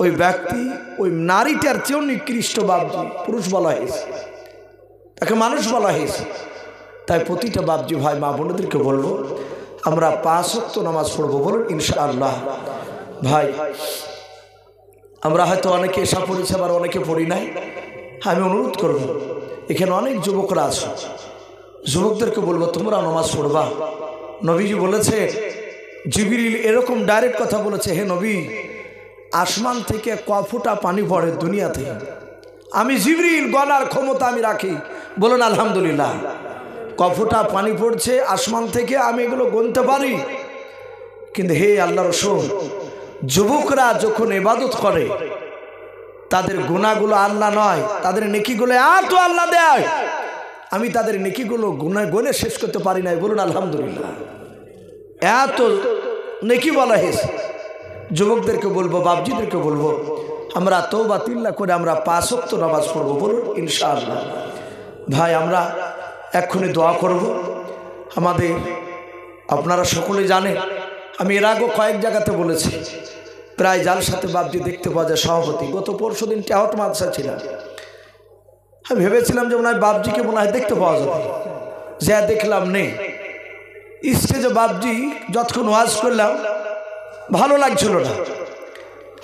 ওই ব্যক্তি ওই নারীটার চেয়েও নিকৃষ্ট বাপজি পুরুষ বলা হয়েছে, তাকে মানুষ বলা হয়েছে। তাই প্রতিটা বাপজি ভাই মা বোনদেরকে বলবো, আমরা 5 ওয়াক্ত নামাজ পড়বো, বলুন ইনশাআল্লাহ। ভাই, আমরা হয়তো অনেকে এসা পড়েছে, আবার অনেকে পড়ি নাই। আমি অনুরোধ করব, এখানে অনেক যুবকরা আছে, যুবকদেরকে বলবো তোমরা নামাজ পড়বা। নবীজি বলেছে, জিবরিল এরকম ডাইরেক্ট কথা বলেছে, হে নবী, আসমান থেকে ক ফোঁটা পানি পড়ে দুনিয়াতে, আমি জিবরিল গলার ক্ষমতা আমি রাখি। বলুন আলহামদুলিল্লাহ। ক ফোঁটা পানি পড়ছে আসমান থেকে, আমি এগুলো গুনতে পারি। কিন্তু হে আল্লাহ রাসূল, যুবকরা যখন ইবাদত করে তাদের গুনাহগুলো আল্লাহ নয়, তাদের নেকিগুলো এত আল্লাহ দেয়, আমি তাদের নেকিগুলো গুনে শেষ করতে পারি নাই। বলুন আলহামদুলিল্লাহ। এত নেকি বলা হয়েছে। যুবকদেরকে বলবো, বাপজিদেরকে বলবো, আমরা তওবা তিল্লা করে আমরা 5 ওয়াক্ত নামাজ পড়বো। বলুন ইনশাআল্লাহ। ভাই আমরা এক্ষুনি দোয়া করব। আমাদের আপনারা সকলে জানেন, আমি এর আগেও কয়েক জায়গাতে বলেছি, প্রায় জালসাতে বাপজি দেখতে পাওয়া যায় সভাপতি। গত পরশু দিন টেহট মাদ্রাসা ছিলাম, আমি ভেবেছিলাম যে মনে হয় বাপজিকে মনে হয় দেখতে পাওয়া যাবে, যা দেখলাম নেই। স্টেজে বাপজি যতক্ষণ ওয়াজ করলাম ভালো লাগছিল না।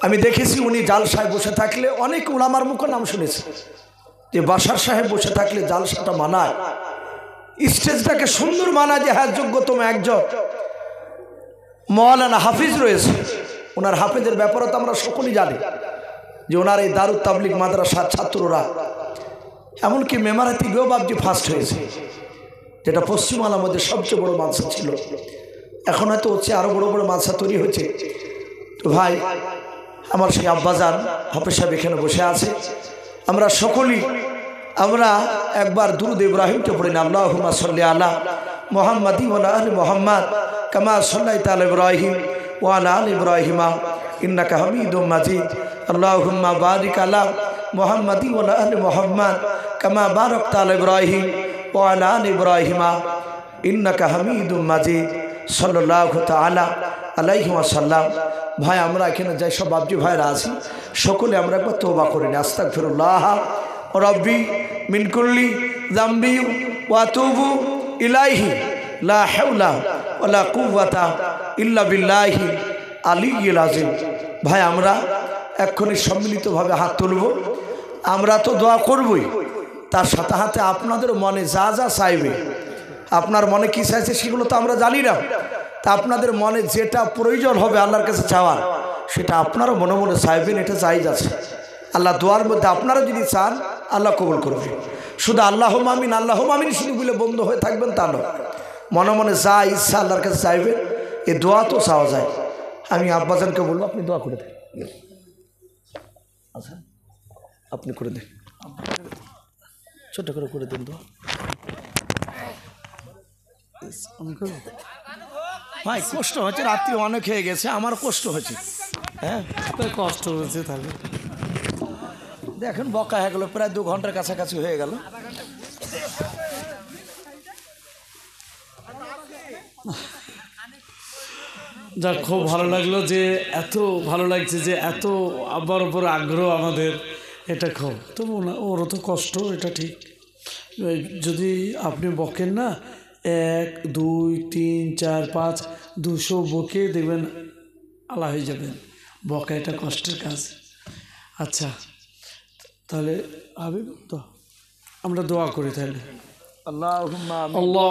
আমি দেখেছি উনি জালসায় বসে থাকলে, অনেক উলামার মুখে নাম শুনেছি যে বাশার সাহেব বসে থাকলে জালসাটা মানায়, স্টেজটাকে সুন্দর মানায়, যে হ্যাঁ যোগ্যতম একজন মাওলানা হাফিজ রয়েছে। ওনার হাফিজের ব্যাপারে তো আমরা সকলেই জানি যে ওনার এই দারুত তাবলিগ মাদ্রাসার ছাত্ররা, এমনকি মেমারাতি গেও বাপজি ফার্স্ট হয়েছে, যেটা পশ্চিমবাংলার মধ্যে সবচেয়ে বড় মাদ্রাসা ছিল। এখন হয়তো হচ্ছে আরও বড় বড় মাদ্রাসা তৈরি হয়েছে। তো ভাই আমার সেই আব্বাজান হাফেজ সাহেব এখানে বসে আছে, আমরা সকলেই আমরা একবার দুরূদ ইব্রাহিমকে পড়ি না, আল্লাহুম্মা সাল্লি আলা মুহাম্মাদি ওয়া আলা আলি মুহাম্মাদ কামা সাল্লাইতা আলা ইব্রাহিম ওয়া আলা আলি ইব্রাহিম ইন্নাকা হামিদুম মাজিদ। আল্লাহুম্মা বারিক আলা মুহাম্মাদি ওয়া আলা আলি মুহাম্মাদ কামা বারাকতা আলা ইব্রাহিম ওয়া আলা আলি ইব্রাহিম ইন্নাকা হামিদুম মাজিদ সাল্লাল্লাহু তাআলা আলাইহি ওয়াসাল্লাম। ভাই আমরা এখানে যাই সব বাপজি ভাইরা আছি, সকলে আমরা একবার তওবা করি না, আস্তাগফিরুল্লাহ রব্বি মিন কুল্লি যামবি ওয়া আতুবু ইলাইহি লা হাওলা ওয়ালা কুওয়াতা ইল্লা বিল্লাহি আলিয়্যিল আযীম। ভাই আমরা এক্ষুনি সম্মিলিতভাবে হাত তুলব, আমরা তো দোয়া করবই, তার সাথে সাথে আপনাদের মনে যা যা চাইবে, আপনার মনে কি চাইছে সেগুলো তো আমরা জানি না, তা আপনাদের মনে যেটা প্রয়োজন হবে আল্লাহর কাছে চাওয়ার, সেটা আপনারও মনে মনে চাইবেন, এটা জায়েজ আছে। আল্লাহ দোয়ার মধ্যে আপনারা যদি চান আল্লাহ কবুল করবে। শুধু আল্লাহুম্মা আমিন আল্লাহুম্মা আমিন শুধু বলে বন্ধ হয়ে থাকবেন তা নয়, মনে মনে যা ইচ্ছা আল্লাহর কাছে চাইবেন, এ দোয়া তো চাওয়া যায়। আমি আব্বাজানকে বলবো আপনি দোয়া করে দেন। আচ্ছা আপনি করে দেন, ছোট করে দেন দোয়া। ভাই কষ্ট হচ্ছে, রাত্রি অনেক হয়ে গেছে, আমার কষ্ট হচ্ছে। হ্যাঁ কষ্ট হয়েছে তাহলে দেখেন বকা হয়ে গেল, প্রায় 2 ঘন্টার কাছাকাছি হয়ে গেল। যাক খুব ভালো লাগলো, যে এত ভালো লাগছে, যে এত আব্বার উপর আগ্রহ আমাদের, এটা খুব। তবু না ওরও তো কষ্ট, এটা ঠিক। যদি আপনি বকেন না 1 2 3 4 5 200 বকে দেখবেন আলা হয়ে যাবেন। বকা এটা কষ্টের কাজ। আচ্ছা তাহলে হাবিব তো আমরা দোয়া করি তাহলে। আল্লাহুম্মা আল্লাহ